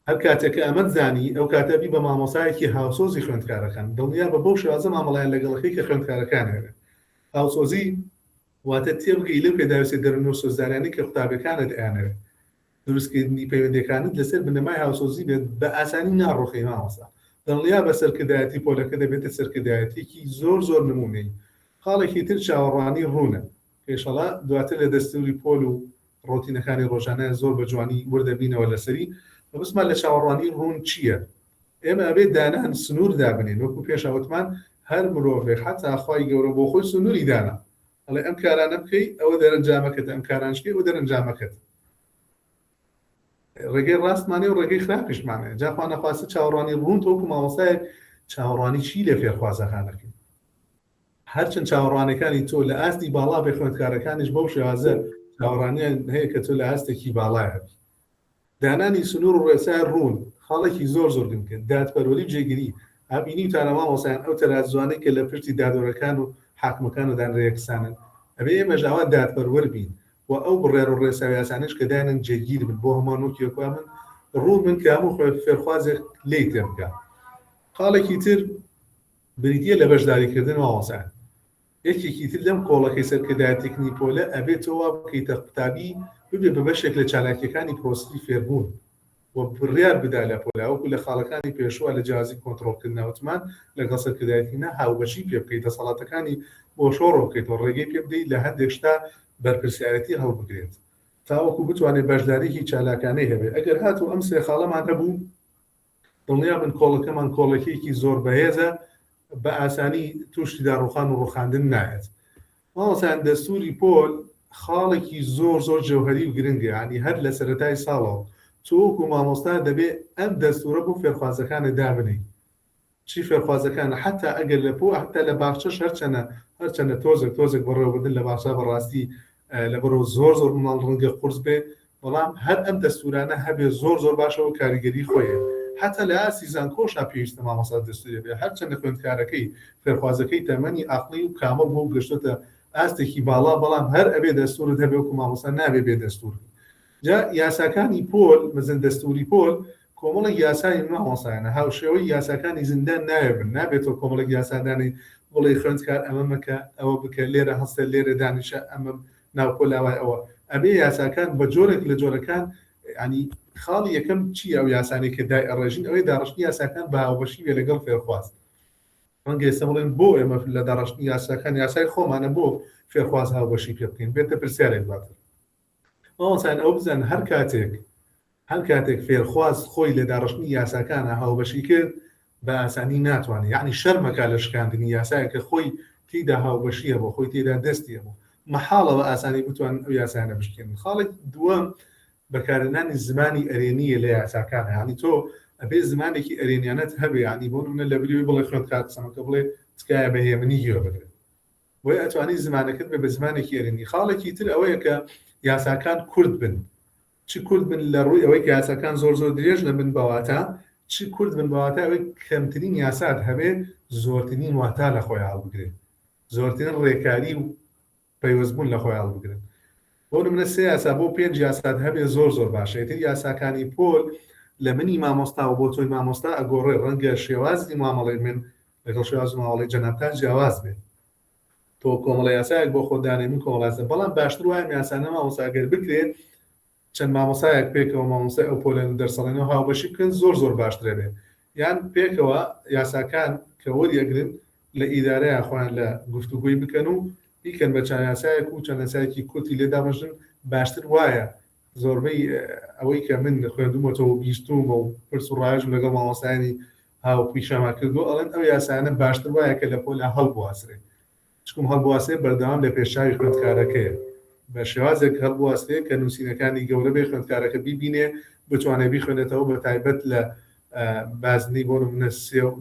هەر کاتێککە ئەمەت زانی، ئەو کاتەبی بە مامۆستایەکی هاوسۆزی خوێندکارەکان، دڵنیا بە بەو شێوازە مامەڵایان لەگەڵەکەی کە خوێندکارەکان هەبێت. هاوسۆزی واتە تێبگەی لەو پێداویستی دەرونی و سۆزدارانی کە قوتابەکانت ئەیانەوێت. دروستکردنی پەیوەندیەکانت لەسەر بنەمای هاوسۆزی بێت، بە ئاسانی ناڕۆخی مامۆستا. دڵنیا بە سەرکردایەتی پۆلەکە دەبێتە سەرکردایەتێکی زۆر زۆر نمونەی. خاڵێکی تر چاوەڕوانی ڕوونە. پێشەڵا دواتر لە دەستوری پۆل و ڕۆتینەکانی ڕۆژانە زۆر بە جوانی وەردەبینەوە لەسەری. بەسمان لە چاوەڕوانی ڕوون چییە؟ ئێمە ئەبێت دانان سنوور دابنین، وەکو پێشەوتمان هەر مرۆڤێک حتا خوای گەورە بۆ خۆی سنووری دانا، ئەڵێ ئەم کارانە بکەی ئەوە دەرەنجامەکەت، ئەم کارانشکی ئەو دەرەنجامەکەت. ڕێگەی ڕاستمانێ و ڕێگەی خراپیشمانێ. جاخوا نەخواستە چاوەڕوانی ڕوون تۆ وەکو مامۆستایەک چاوەڕوانی چی لە فێرخوازەکانەکەی؟ هەرچەند چاوەڕوانەکانی تۆ لە ئاستی باڵا بێ، خوێندکارەکانیش بەو شێوازە چاوەڕوانیان هەیە کە تۆ لە ئاستێکی باڵایە. دانانی سنوور و ڕێسای ڕوون خاڵێکی زۆر زۆر گرنگە. دادپەروەری و جێگیری ئابینی تانە مامۆستایان ئەو تەرازوانەی کە لە پشتی دادوەرەکان و حاکمەکان و دانرێکسانن، ئەبێ ئێمە ژاوان دادپەروەر بین و ئەو بڕێر و ڕێساویاسانش کە دایانن جێگیر بن بۆ هەمان وەکیێکوا من ڕوو من کە هەموو فێرخوازێک لێی تێ بکە. خاڵێکی تر بریتە لە بەشداریکردن مامۆستایان. یەکێکی تر لەم کۆڵەکەی سەرکردایەتێکنی پۆلە ئەبێتەوە بکەیتە قوتابی ببێ بە بەشێک لە چالاکیەکانی پرۆسی فێربوون و بڕیار بدا لە پۆلە، وەکو لە خاڵەکانی پێشوە لە جیازی کۆنتڕۆڵکردنەوەتمان لەگەڵ سەرکردایەتیە هاوبەشی پێ بکەیت، دەسەڵاتەکانی بۆ شۆڕۆ بکەیتەوە، ڕێگەی پێ بدەیت لە هەندێک شتا بەرپرسیارەتی هەڵبگرێت تاوەکو بتوانێت بەشداریکی چالاکانەی هەبێت. ئەگەر هاتوو ئەم سێ خاڵەمان هەبوو، دڵنیا بن کۆڵەکەمان کۆڵەکەیەکی زۆر بەهێزە، بە ئاسانی تووشیدا ڕوخان و ڕوخاندن نایەت. مامۆستایان دەستوری پۆل خاڵێکی زۆر زۆر جەوهەری و گرنگە. ینی هەر لە سەرەتای ساڵەوە تۆ وەکو مامۆستا دەبێت ئەم دەستورە بۆ فێرخوازەکانت دابنی. چی فێرخوازەکانە حتا ئەگەر لە بۆ حتا لە باخچەش هەرچەنە تۆزێک بەڕێوەبردن لە باخچە بەڕاستی لە بەرەو زۆر مناڵ ڕەنگە قورس بێ بەڵام هەر ئەم دەستورانە هەبێ زۆر باشەوە کاریگەری خۆیە حتا لە ئاسی زانکۆشا پێویستە مامۆستا دەستوری بێ هەرچەندە خوێندکارەکەی فێرخوازەکەی تەمەنی عەقڵی و کامەڵ بۆ گەشتۆتە ئاستێکی باڵا بەڵام هەر ئەبێ دەستورت هەبێ وەکو مامۆستا نابێ بێ دەستور جا یاساکانی پۆل مەزن دەستوری پۆل کۆمەڵی یاسای مامۆستایانە هاوشێوەی یاساکانی زیندان نایبن نابێتەوە کۆمەڵێک یاسادانی بڵێ خوێندکار ئەمە مەکە ئەوە بکە لێرە هەستە لێرە دانیشە ئەمە ناوکۆلاوای ئەوە ئەبێ یاساکان بە جۆرێک لە جۆرەکان ینی خاڵی یەکەم چی ئەو یاسانی کە دای ئەڕێژین ئەوەی داڕشتنی یاساکان بە هاوبەشی وێ لەگەڵ فێرخواز ڕەنگە ئێستا بڵێن بۆ ئێمە لە داڕشتنی یاساکان یاسای خۆمانە بۆ فێرخواز هاوبەشی پێ بکەین بێتە پرسیارێک باتر مامۆستایان ئەو بزانن هەر کاتێک فێرخواز خۆی لە داڕشتنی یاساکانە هاوبەشی کرد بە ئاسانی ناتوانێت یعنی شەرمەکە لە شکاندنی یاسایەکە خۆی تێیدا هاوبەشیە بۆ خۆی تێدا دەستیە بوو مەحاڵەوە ئاسانی بتوان ئەو یاسانە بشکێن خاڵێک دووەم بەکارهێنانی زمانی ئەرێنیە لە یاساکانە ینی تۆ ئەبێ زمانێکی ئەرێنیانەت هەبێ ینی بۆ نمونە لە بریوی بڵێ خوێندکار قسەمەکە بڵێ تکایە بەهێمنی گوێ بگرێت بۆیە ئەتوانی زمانەکەت بە زمانێکی ئەرێنی خاڵێکی تر ئەوەیە کە یاساکان کورد بن چی کورد بن لە ڕووی ئەوەی کە یاساکان زۆر درێژ لە بن بەواتە چی کورد بن بەواتە ئەوەی کەمترین یاسات هەبێ زۆرترین واتە لە خۆی هەڵبگرێت زۆرترین ڕێکاری و پەیوەستبوون لە خۆی هەڵبگرن بۆ نمونە 3 یاسا بۆ 5 یاسات هەبێ زۆر باشە تر یاساکانی پۆل لە منی مامۆستا و بۆ تۆی مامۆستا ئەگۆڕێ ڕەنگە شێوازی مامەڵی من لەگەڵ شێواز ماوەڵی جەنابتان جیاواز بێ تۆ کۆمەڵە یاسایەک بۆ خۆدانێ من کۆمەڵاسە بەڵام باشتر وایە یاسانە مامۆستا ئەگەر بکرێت چەند مامۆسایەک پێکەوە مامۆسای ئەو پۆلێن دەرسەڵێنەوە هاوبەشی بکەن زۆر باشترە بێ یان پێکەوە یاساکان کە وەریەگرن لە ئیدارەیە خۆیان لە گفتوگوی بکەن و بیکەن بە چەند یاسایەک و چەند یاسایەکی کورتی لێدامەژن باشتر وایە زۆربەی ئەوەی کە من خوێندومەتەوە بیستومە و پرس و ڕایژم لەگەڵ مامۆستایانی هاو پیشەما کردو ئەڵێن ئەو یاسانە باشتر وایە کە لە پۆلا هەڵبواسرێ چکم هەڵبواسێ بەردەوام لە پێشاوی خوێندکارەکەیە بە شێوازێک هەڵبواسرێ کە نووسینەکانی گەورە بێ خوێندکارەکە بیبینێ بتوانێت بیخوێنێتەوە بە تایبەت لە بازنی بۆ نمونە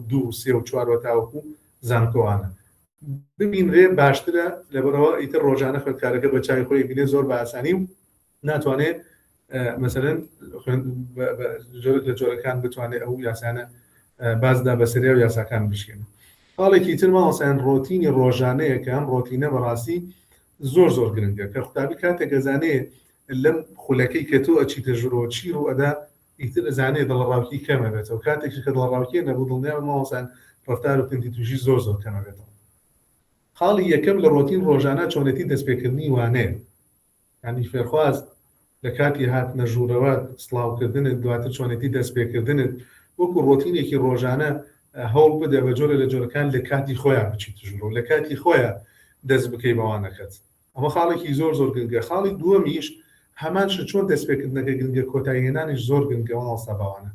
2 3 و 4 وەتاوەکو زانکۆوانە ببینرێ باشترە لەبەرەوە ئیتر ڕۆژانە خوێندکارەکە بە چای خۆی بینێ زۆر بە ئاسانی و ناتوانێت مەسەرەن جۆرێک لە جۆرەکان بتوانێت ئەو یاسانە بازدا بەسەریا و یاساکان بشکێن حاڵێکی تر مامۆستایان ڕۆتینی ڕۆژانەیەکە ئەم ڕۆتینە بەڕاستی زۆر گرنگە کە قوتابی کاتێک ئەزانێ لەم خولەکەی کە تۆ ئەچیتە ژوورۆ چیر و ئەدا ئیتر ئەزانێ دڵڕاوکی کەمە بێتەوە کاتێکی کە دڵڕاوکیە نەبوو دڵنیابە مامۆستایان ڕەفتار و پندی توژی زۆر کەمە بێتەوە خاڵی یەکەم لە ڕۆتین ڕۆژانە چۆنێتی دەستپێکردنی وانەیە ینی فێرخواز لە کاتی هاتنە ژوورەوە سڵاوکردنت دواتر چۆنێتی دەستپێکردنت وەکو ڕۆتینێکی ڕۆژانە هەوڵ بدە بە جۆرە لە جۆرەکان لە کاتی خۆیان بچیت ژوورۆ لە کاتی خۆیان دەست بکەی بەوانەکەت ئەمە خاڵێکی زۆر گرنگە خاڵی دووەمیش هەمان چۆن دەستپێکردنەکە گرنگە کۆتاییهێنانیش زۆر گرنگەوە ئەڵسا بەوانە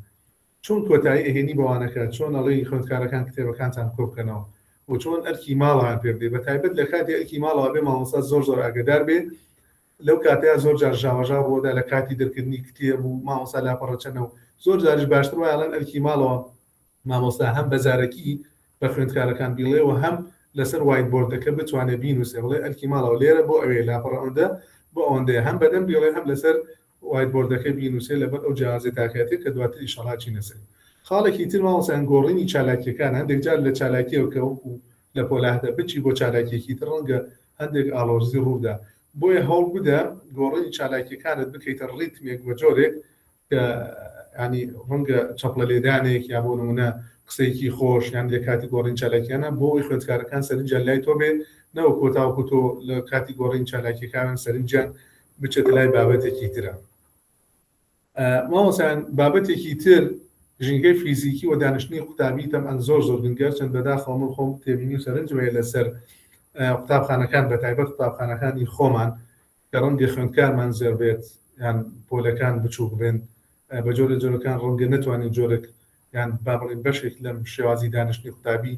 چۆن کۆتایی ئەهێنی بەوانەکە چۆن ئەڵێی خوێندکارەکان کتێبەکانتان کۆ بکەنەوە و چۆن ئەرکی ماڵیان پێ بدەیت بە تایبەت لە کاتی ئەرکی ماڵەوە بێ مامۆستا زۆر ئاگادار بێ لەو کاتەیە زۆر جار ژاوەژا ڕۆدا لە کاتی دەرکردنی کتێب و مامۆستا لاپەڕەچەنەوە زۆر جاریش باشتر وایە ئەڵێن ئەرکی ماڵەوە مامۆستا هەم بەزارەکی بە خوێندکارەکان بیڵێەوە هەم لەسەر وایت بۆردەکە بتوانێت بینوسێ بڵێ ئەرکی ماڵەوە لێرە بۆ ئەوێ لاپەڕەوەندە بۆ ئەوەندەیە هەم بەدەم بیڵێ هەم لەسەر وایت بۆردەکە بینوسێ لەبەر ئەو جیازێ تاکاتێک کە دواتر ئیشەڵا چینەسەر خاڵێکی تر مامۆستایان گۆڕینی چالاکیەکان هەندێک جار لە چالاکیەوە کە وەکو لە پۆلاتە بچی بۆ چالاکیەکی تر ڕەنگە هەندێک ئالۆرزی ڕوودا بۆیە هەوڵ بدە گۆڕینی چالاکیەکانت بکەیتە ڕیتمێک بە جۆرێک کە ینی ڕەنگە چەپڵە لێدانێک یا بۆ نمونە قسەیەکی خۆش یان لە کاتی گۆڕین چالاکیانە بۆی خوێندکارەکان سەرنجیان لای تۆ بێ نەوە کۆتاوەکو تۆ لە کاتی گۆڕین چالاکیەکان سەرنجیان بچێت لای بابەتێکی ترە مامۆستایان بابەتێکی تر ژینگەی فیزیکی و دانیشتنی قوتابی تەمەن زۆر گرنگە چەند بەداخەوە من خۆم تێبینی و سەرنجمەیە لەسەر قوتابخانەکان بە تایبەت قوتابخانەکانی خۆمان کە ڕەنگە خوێندکارمان زێر بێت یان پۆلەکان بچووک بێن بە جۆرەکان ڕەنگە نتوانین جۆرێک یان بابڕین بەشێک لەم شێوازی دانیشتنی قوتابی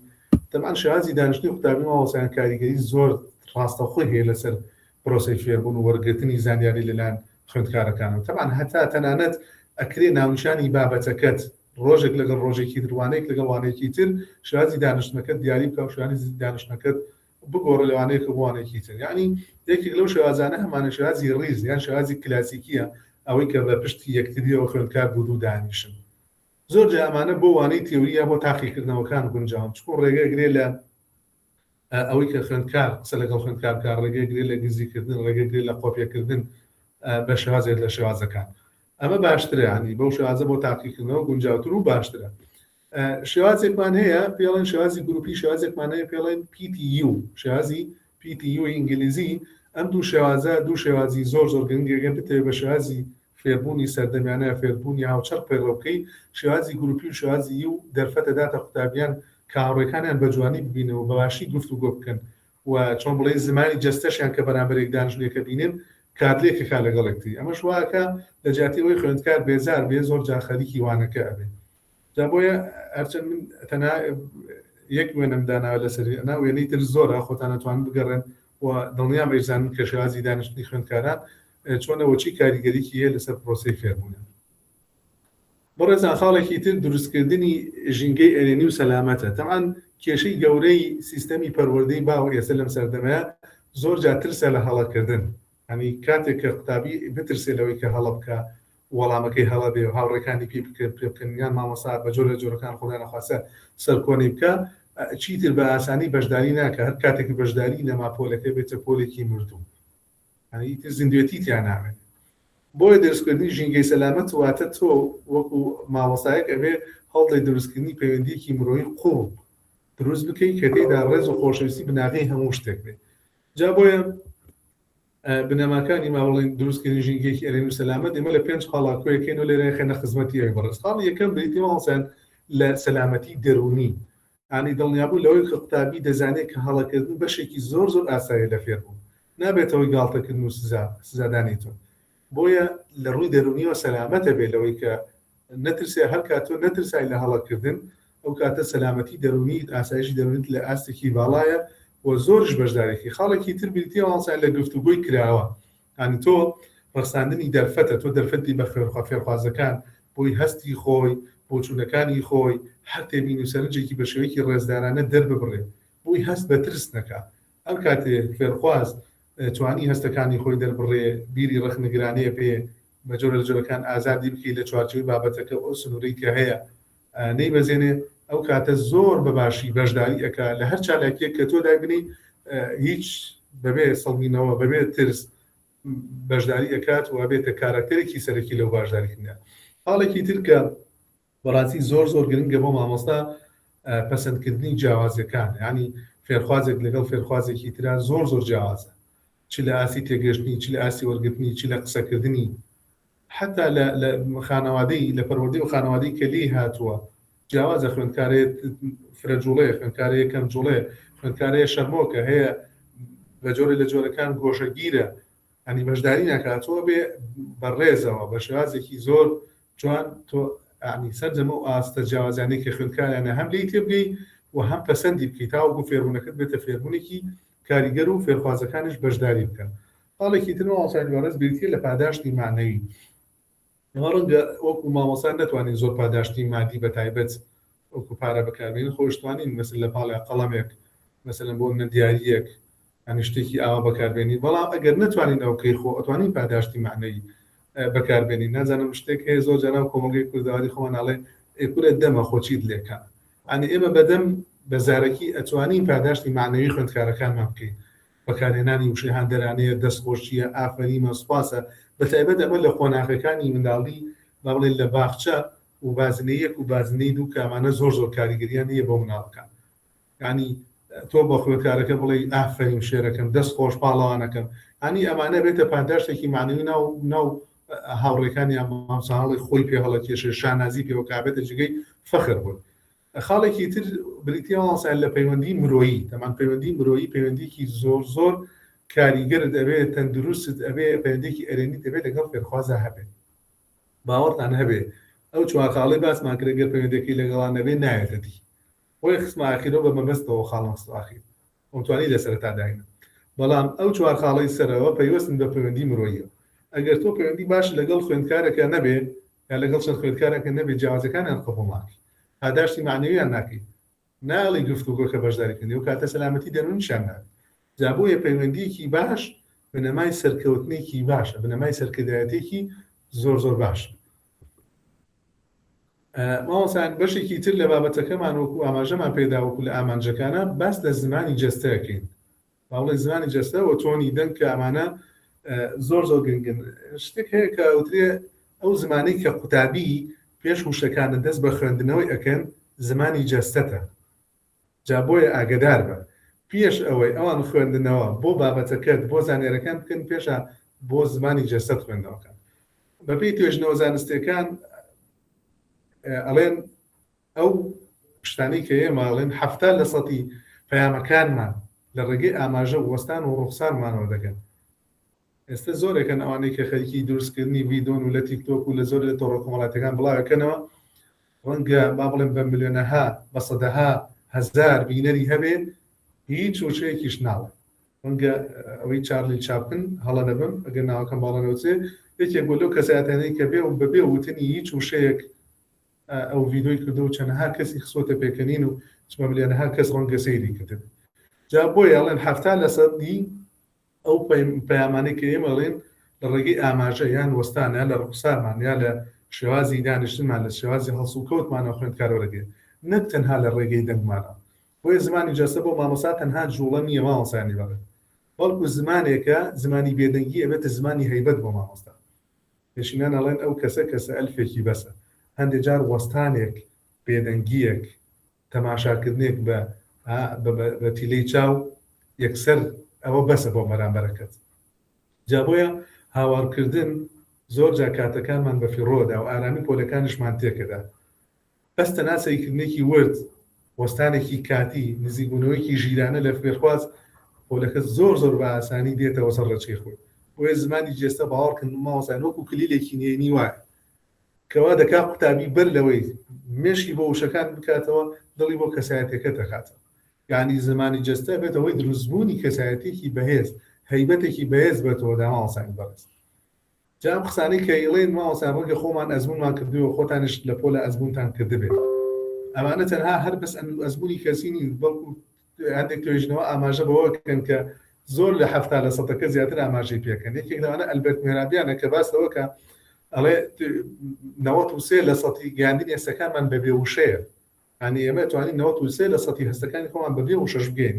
تەمان شێوازی دانیشتنی قوتابی مامۆستایان کاریگەری زۆر ڕاستەخۆی هەیە لەسەر پرۆسەی فێربوون و وەرگرتنی زانیاری لەلایەن خوێندکارەکانەوە تەمان هەتا تەنانەت ئەکرێ ناونیشانی بابەتەکەت ڕۆژێک لەگەڵ ڕۆژێکی تروانەیەک لەگەڵ وانەیەکی تر شازی دانیشتنەکەت دیاری بکە و شوانی دانیشتنەکەت بگۆڕە لەوانەیەکە بوانێکی تر یعنی یەکێک لەو شێوازانە هەمانە شازی ڕیز یان شازی کلاسیکیە ئەوەی کە بە پشتی یەکتریەوە خوێندکار بوو دانیشن زۆر جا ئەمانە بۆ وانەی تێوریە بۆ تاقیکردنەوەکان گونجاون چکۆ ڕێگەگرێ لە ئەوەی کە خوێندکار قسە لەگەڵ خوێندکارکار ڕێگەگرێ لە گزیکردن ڕێگەگرێ لە قۆپیەکردن بە شێوازێک لە شێوازەکان ئەمە باشترە ینی بەو شێوازە بۆ تاقیکردنەوە گونجاوتر و باشترە شێوازێکمان هەیە پێڵێن شێوازی گروپی شێوازێکمان هەیە پێڵێن PTU شێوازی PTU ئینگلیزی ئەم دوو شێوازی زۆر گرنگێگە بتێ بە شێوازی فێربوونی سەردەمیانە فێربوونی هاوچەق پێڕۆکەی شێوازی گروپی و شێوازی و دەرفەتەداتە قوتابیان کاڕێکانیان بە جوانی ببینەوە بەباشی گفتوگۆ بکەن و چۆن بڵێ زمانی جەستەشیان کە بەرامبەرێک دانیشتوویەکە بینن کاتلێکێکا لەگەڵێکتی ئەمە شواکە لە جیاتیەوەی خوێندکار بێزار بێ زۆر جا خەریکی وانەکە ئەبێ جا بۆیە هەرچەند من تەنها یەک وێنەم داناوە لەسەری ئەنا وێنەی تر زۆرە خۆتان نەتوانن بگەڕێن و دڵنیام بەیزانن کە شێوازی دانیشتنی خوێندکاران چۆنەوەچی کاریگەریکی هەیە لەسەر پرۆسەی فێربوونە بەڕێزان خاڵێکی تر دروستکردنی ژینگەی ئەرێنی و سەلامەتە تەمان کێشەی گەورەی سیستەمی پەروەردەی باو ئێستا لەم سەردەمەیە زۆر جا ترسە لە هەڵەکردن ینی کاتێک کە قوتابی بترسێ لەوەی کە هەڵە بکە وەڵامەکەی هەڵە بێ و هاوڕێکانی پێ بکەنیان مامۆسا بە جۆرە جۆرەکان خۆیان نەخواسە سەرکۆنی بکە چیتر بە ئاسانی بەشداری ناکە هەر کاتێک بەشداری لە ماپۆلەکە بێتە پۆلێکی مردوو ینی تر زیندوێتی تیان ناوێت بۆیە دروستکردنی ژینگەی سەلامەت واتە تۆ وەکو مامۆستایەک ئەبێ هەڵدەی دروستکردنی پەیوەندیەکی مرۆیی قوڵ دروست بکەیت کە تێیدا ڕێز و خۆشەویستی بناغی هەموو شتێک بێت جا بۆیە بنەماکانی ماوەڵین دروستکردنی ژینگەیەکی ئەرێنی و سەلامەت ئێمە لە 5 خاڵا کۆیەکەین و لێرە خێنە خزمەتی ئەوی بەڕێز خاڵی یەکەم بریتی ماڵسەن لە سەلامەتی دەرونی ینی دڵنیابوو لەوەی کە قوتابی دەزانێت کە هەڵەکردن بەشێکی زۆر ئاسایی لە فێربوون نابێتەوەی گاڵتەکردن و سزادانی تۆ بۆیە لە ڕووی دەرونیەوە سەلامەتە بێت لەوەی کە نەترسێ هەر کاتۆ نەترسای لە هەڵەکردن ئەو کاتە سەلامەتی دەرونی ئاسایشی دەرونیت لە ئاستێکی باڵایە و زۆرش بەشدارێکی خاڵێکی تر بریتیە ئاسای لە گفتوگۆی کراوە ینی تۆ ڕەخساندنی دەرفەتە تۆ دەرفەتی بە فێرخوازەکان بۆی هەستی خۆی بۆ چوونەکانی خۆی هەر تێبین و سەرنجێکی بە شێوەیەکی ڕێزدارانە دەرببڕێ بۆی هەست بە ترس نەکە ئەم کاتێ فێرخواز توانی هەستەکانی خۆی دەربڕێ بیری ڕەخنەگرانەیە پێ بە جۆرە لە جۆرەکان ئازادی بکەی لە چوارچێوەی بابەتەکە ئەو سنوورەی کە هەیە نەیبەزێنێ ئەو کاتە زۆر بەباشی بەشداری ئەکا لە هەر چالاکیەک کە تۆ دابنی هیچ بەبێ سەڵمینەوە بەبێ ترس بەشداری ئەکات و بێتە کارکتەرێکی سەرەکی لەو باشداریکردنە حاڵێکی تر کە بەڕاستی زۆر گرنگە بۆ مامۆستا پەسەندکردنی جیاوازەکان ینی فێرخوازێک لەگەڵ فێرخوازێکی ترا زۆر جیاوازە چ لە ئاسی تێگەشتنی چ لە ئاسی وەرگرتنی چ لە قسەکردنی حتا لە خانەوادەی لە پەروەردەی و خانەوادەی کە لێی هاتووە جیاوازە خوێندکارێت فرەجوڵێ خوێندکارەیە کەم جوڵێ خوێندکارەیە شەرمۆکە هەیە بە جۆرە لە جۆرەکان گۆشەگیرە ئەنی بەشداری ناکاتەوە بێ بەڕێزەوە بە شێوازێکی زۆر جوان تۆ ئەنی سەرجەمە و ئاستە جیاوازانەی کە خوێندکارانە هەم لێی تێبگەی و هەم پەسەندی بکەیت تاوەکو فێربوونەکەت بێتە فێربوونێکی کاریگەر و فێرخوازەکانش بەشداری بکەن حاڵێکی تر ئاسانیوارەز بریتە لە پاداشتی مانەوی ڕەنگە وەکو مامۆسان نەتوانین زۆر پاداشتی مادی بە تایبەت وەکو پارە بەکاربێنین خۆشتوانین مەسل لە پاڵی قەڵەمێک مەسەلەن بۆ منە دیاریەک ئەنی شتێکی ئاوا بەکاربێنین بەڵام ئەگەر نتوانین ئەوکەی خۆ ئەتوانین پاداشتی مانەوی بەکاربێنین نازانم شتێک هەیە زۆر جەناو کۆمەلگەی کوردەواری خۆمانناڵێ ئێکورە دەمە خۆچیت لێکان ئەنی ئێمە بەدەم بەزارەکی ئەتوانین پاداشتی مانەوی خوێندکارەکانمان بکەین بەکارهێنانی وشەی هەندەرانەیە دەستخۆشیە ئافرینمە سوپاسە بە تایبەت ئەمە لە خۆناغەکانی منداڵی با بڵێن لە باخچە و بازنەیەک و بازنەی دوو کامانە زۆر کاریگەریان هەیە بۆ مناڵەکان ینی تۆ بە خوێندکارەکە بڵێ ئافرین شێرەکەم دەست خۆش پاڵەوانەکەم ئەنی ئەمانە بێتە پاداشتێکی مانەوی ناو هاوڕێکانی مامۆستاڵی خۆی پێ هەڵەکێشێ شانازی پێوە کابێتە جگەی فەخر بوون خاڵێکی تر بریتیە ئاسان لە پەیوەندی مرۆیی تەمان پەیوەندی مرۆیی پەیوەندیکی زۆر کاریگەرت ئەبێت تەندروست ئەبێ پەیوەندێکی ئەرێنی دەبێت لەگەڵ فێرخوازە هەبێت باوەڕتان هەبێ ئەو چوارخاڵی باسمان کرد گەر پەیوەندێکی لەگەڵان نەبێ نایەتەتی بۆی قسمە ئاخیرەوە بە مەبەستەوە خاڵم ئاخیر ئەوتوانی لە سەرەتا داینە بەڵام ئەو چوارخاڵی سەرەوە پەیوەستن بە پەیوەندی مرۆییە ئەگەر تۆ پەیوەندی باش لەگەڵ خوێندکارێکە نەبێ لەگەڵ چەند خوێندکارێک نەبێت جیاوازەکانیان قبوڵ ناکەی پاداشتی معنەویان ناکەی ناڵی گفتوگۆ کە بەشداریکردنی و کاتە سەلامەتی دەروونیشان نات جا بۆیە پەیوەندیەکی باش بنەمای سەرکەوتنێکی باشە بنەمای سەرکردایەتێکی زۆر زۆر باش ماوەسان بەشێکی تر لە بابەتەکەمان وەکو ئاماژەمان پێدا وەکو لە ئامانجەکانە باس لە زمانی جەستەکەین باڵێ زمانی جەستە و تۆنی دەنگ کە ئەمانە زۆر زۆر گرنگن شتێک هەیە کە ئەوترێ ئەو زمانەی کە قوتابی پێش وشەکانە دەست بە خوێندنەوەی ئەکەن زمانی جەستەتە جا بۆیە ئاگدار بە پێش ئەوەی ئەوان خوێندنەوە بۆ بابەتەکەت بۆ زانێرەکان بکەن پێشە بۆ زمانی جەستەت خوێندنەوەکان بەپێی توێژنەوە زانستیەکان ئەڵێن ئەو شتانی کە ئێمەڵێن 70% پەیامەکانمان لە ڕێگەی ئاماژە وەستان و ڕوخسارمانەوە دەگەن ئێستا زۆرێکن ئەوانەی کە خەریکی دروستکردنی ڤیدۆن و لە تیکتۆک و لە زۆر لە تۆڕە کۆمەڵاتەکان بڵاوەکەنەوە ڕەنگە با بڵێن بە ملیۆنەها بە سەدەها هەزار بینەری هەبێ هیچ وشەیەکیش ناوە ڕەنگە ئەوەی چارلی چاپن هەڵە نەبم ئەگەر ناوەکەم باڵەنەوچێ یەکێک بۆ لەو کەساتانەی کە بێ و بەبێ وتنی هیچ وشەیەک ئەو ڤیدۆی کردو و چەندەها کەسی خسۆتە پێکەنین و چمە ملیۆنەها کەس ڕەنگە سەیری کردن جا بۆیە ئەڵێن 70% ئەو پەیامانەی کە ئێمەڵێن لە ڕێگەی ئاماژە یان وەستانە لە ڕوخسارمان یا لە شێوازی دانیشتنمان لە شێوازی هەڵسو و کەوتمانەوە خوێندکارەوەرەگێ نەک تەنها لە ڕێگەی دەنگمانە بۆیە زمانی جەستە بۆ مامۆستا تەنها جوڵە نییە مامۆسایانی بەڵێن بەڵکو زمانێکە زمانی بێدەنگی ئەبێتە زمانی هەیبەت بۆ مامۆستا پێشینان ئەڵێن ئەو کەسە ئەلفێکی بەسە هەندێک جار وەستانێک بێدەنگیەک تەماشاکردنێک بە تیلەی چاو یەکسەر ئەوە بەسە بۆ بەرامبەرەکەت جا بۆیە هاوارکردن زۆر جا کاتەکانمان بە فیڕۆدا و ئارامی پۆلەکانیشمان تێکەدا بەستە ناسەیکردنێکی ورد وەستانێکی کاتی نزیکبوونەوەیکی ژیرانە لە فێرخواز پۆلەکە زۆر زۆر بە ئاسانی دێتەوە سەر ڕێچکەی خۆی بۆیە زمانی جێستە باوەڕکردن ماوەسان وەکو کلیلێکی نێنی وایە کەوا دەکا قوتابی بەر لەوەی مێشی بۆ وشەکان بکاتەوە دڵی بۆ کەسایەتەکە دەخاتەوە یعنی زمانی جەستە بێتەوەی دروستبوونی کەسایەتێکی بەهێز هەیبەتێکی بەهێز بێتەوە دا ماوەسانی بەڕێز جام قسانەی کە ئیڵێن ماوەسان ڕەنگە خۆمان ئەزمونمان کردووە خۆتانش لە پۆلە ئەزمونتان کردبێت ئەمانە تەنها هەر بەس ئەزمونی کەسی نین بەڵکو هەندێک توێژنەوە ئاماژە بەوە بکەن کە زۆر لە 70% زیاتر ئاماژەی پێکەن یەکێک لەوانە ئەلبەرت مێرابیانە کە باس لەوە کە ئەڵێ 93% گەیاندنی هەستەکانمان بەبێ وشەیە ینی ئێمە توانین 93% هەستەکانی خۆمان بەبێ وشەش بگەین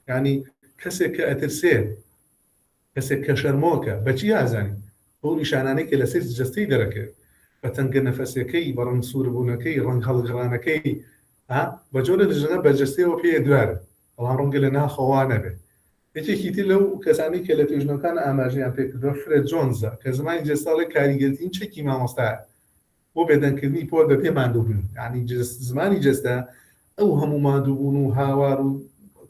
ینی کەسێک کە ئەترسێ کەسێک کە شەرمۆکە بەچی ئازانی بۆ نیشانانەی کە لەسەر جەستەی دەرەکەوێت بە تەنگە نەفەسەکەی بە ڕەنگ سووربوونەکەی ڕەنگ هەڵگڕانەکەی بەجۆ لە دژنە بەرجەستەوە پێ دوارە بەڵام ڕەنگە لە ناخەوا نەبێت یەکێکی تر لەو کەسانی کە لە توێژنەکان ئاماژەیان پێکردووە فرێد جۆنزە کە زمانی جێستاڵی کاریگەرترین چەکی مامۆستایە بۆ بێدەنگکردنی پۆ بەپێ ماندووبوون ینی زمانی جێستا ئەو هەموو ماندووبوون و هاوار و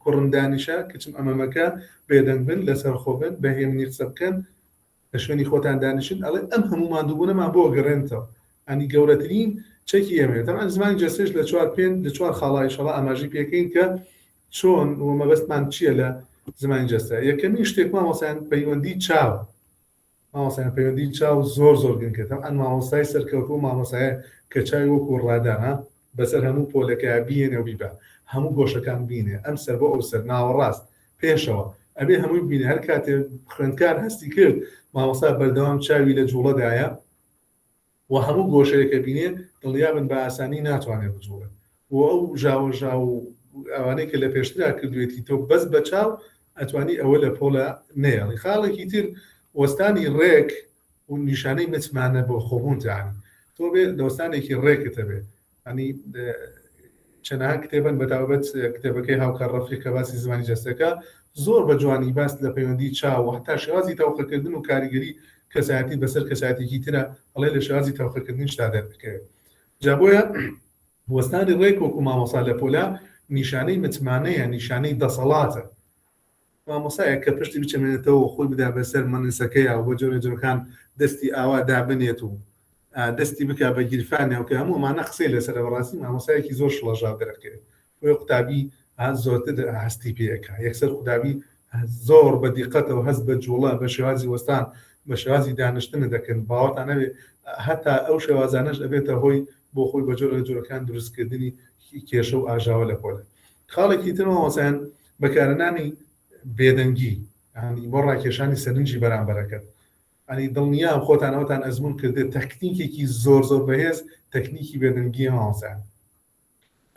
کوڕندانیشە کەچم ئەمەمەکە بێدەنگ بن لەسەر خۆبن بەهێمنی قسە بکەن لە شوێنی خۆتان دانیشن ئەڵێ ئەم هەموو ماندووبوونەمان بۆ گەڕێنتەوە ئەنی گەورەترین چەکی ئێمێت ئەم زمانی جەستش لە چوار پێن لە چوار خاڵای شەڵا ئاماژی پێکەین کە چۆن و مەبەستمان چییە لە زمانی جەستە یەکەمی شتێک مامۆسایان پەیوەندی چاو مامۆسایان پەیوەندی چاو زۆر زۆر گرنگکردم ئەم مامۆستای سەرکەوتو و مامۆسایە کە چاوی وەکو ڕادانە بەسەر هەموو پۆلەکە بینێ و بیبە هەموو گۆشەکان بینێ ئەم سەر بۆ ئەو سەر ناوەڕاست پێشەوە ئەبێ هەمووی بینێ هەر کاتێ خوێندکار هەستی کرد مامۆستا بەردەوام چاوی لە جوڵەدایە و هەموو گۆشەیەکە بینێ دڵیابن بە ئاسانی ناتوانێت بجوڵێت و ئەو ژاوەژا و ئەوانەی کە لە پێشترا کردوێتی تۆ بەس بە چاو ئەتوانی ئەوە لە پۆلە نێڵی خاڵێکی تر وەستانی ڕێک و نیشانەی متمانە بۆ خۆبوونتانی تۆ بێ دەوەستانێکی ڕێکتە بێ ئەنی چەنەها کتێبن بەتاوبەت کتێبەکەی هاوکار ڕەفیق کە باسی زمانی جەستەکە زۆر بە جوانی باس لە پەیوەندی چاو و هەتا شێوازی تاوقەکردن و کاریگەری کەسایەتی بەسەر کەسایەتێکی ترە ئەڵێ لە شێوازی تاوقەکردنی شتا دەردەکەوێت جا بۆیە وەستانی ڕێک وەکو مامۆستا لە پۆلا نیشانەی متمانەیە نیشانەی دەسەڵاتە مامۆسایە کە پشتی بچەمێنێتەوە خۆی بدا بەسەر مەنسەکەیە و بۆ جۆرە جۆرەکان دەستی ئاوا دابنێت و دەستی بکە بە گیرفانێ و کە هەموو ئەمانە قسەی لەسەر بەڕاستی مامۆسایەکی زۆر شڵەژاو دەرەکەوێت بۆیە قوتابی زۆرتر هەستی پێەکە یەکسەر قوتابی زۆر بە دیقەتەوە هەست بە جوڵە بە شێوازی وەستان بە شێوازی دانیشتنە دەکەن باوەتانەوێ هەتا ئەو شێوازانەش ئەبێتە هۆی بۆ خۆی بە جۆرە جۆرەکان دروستکردنی کێشە و ئاژاوە لە پۆلە. خاڵێکی تر مامۆسایان بەکارهێنانی بێدەنگی بۆ ڕاکێشانی سەرنجی بەرامبەرەکەت. دڵنیام خۆتان ئەوتان ئەزمون کردێت تەکنیکێکی زۆر بەهێز تەکنیکی بێدەنگی مامۆسایان.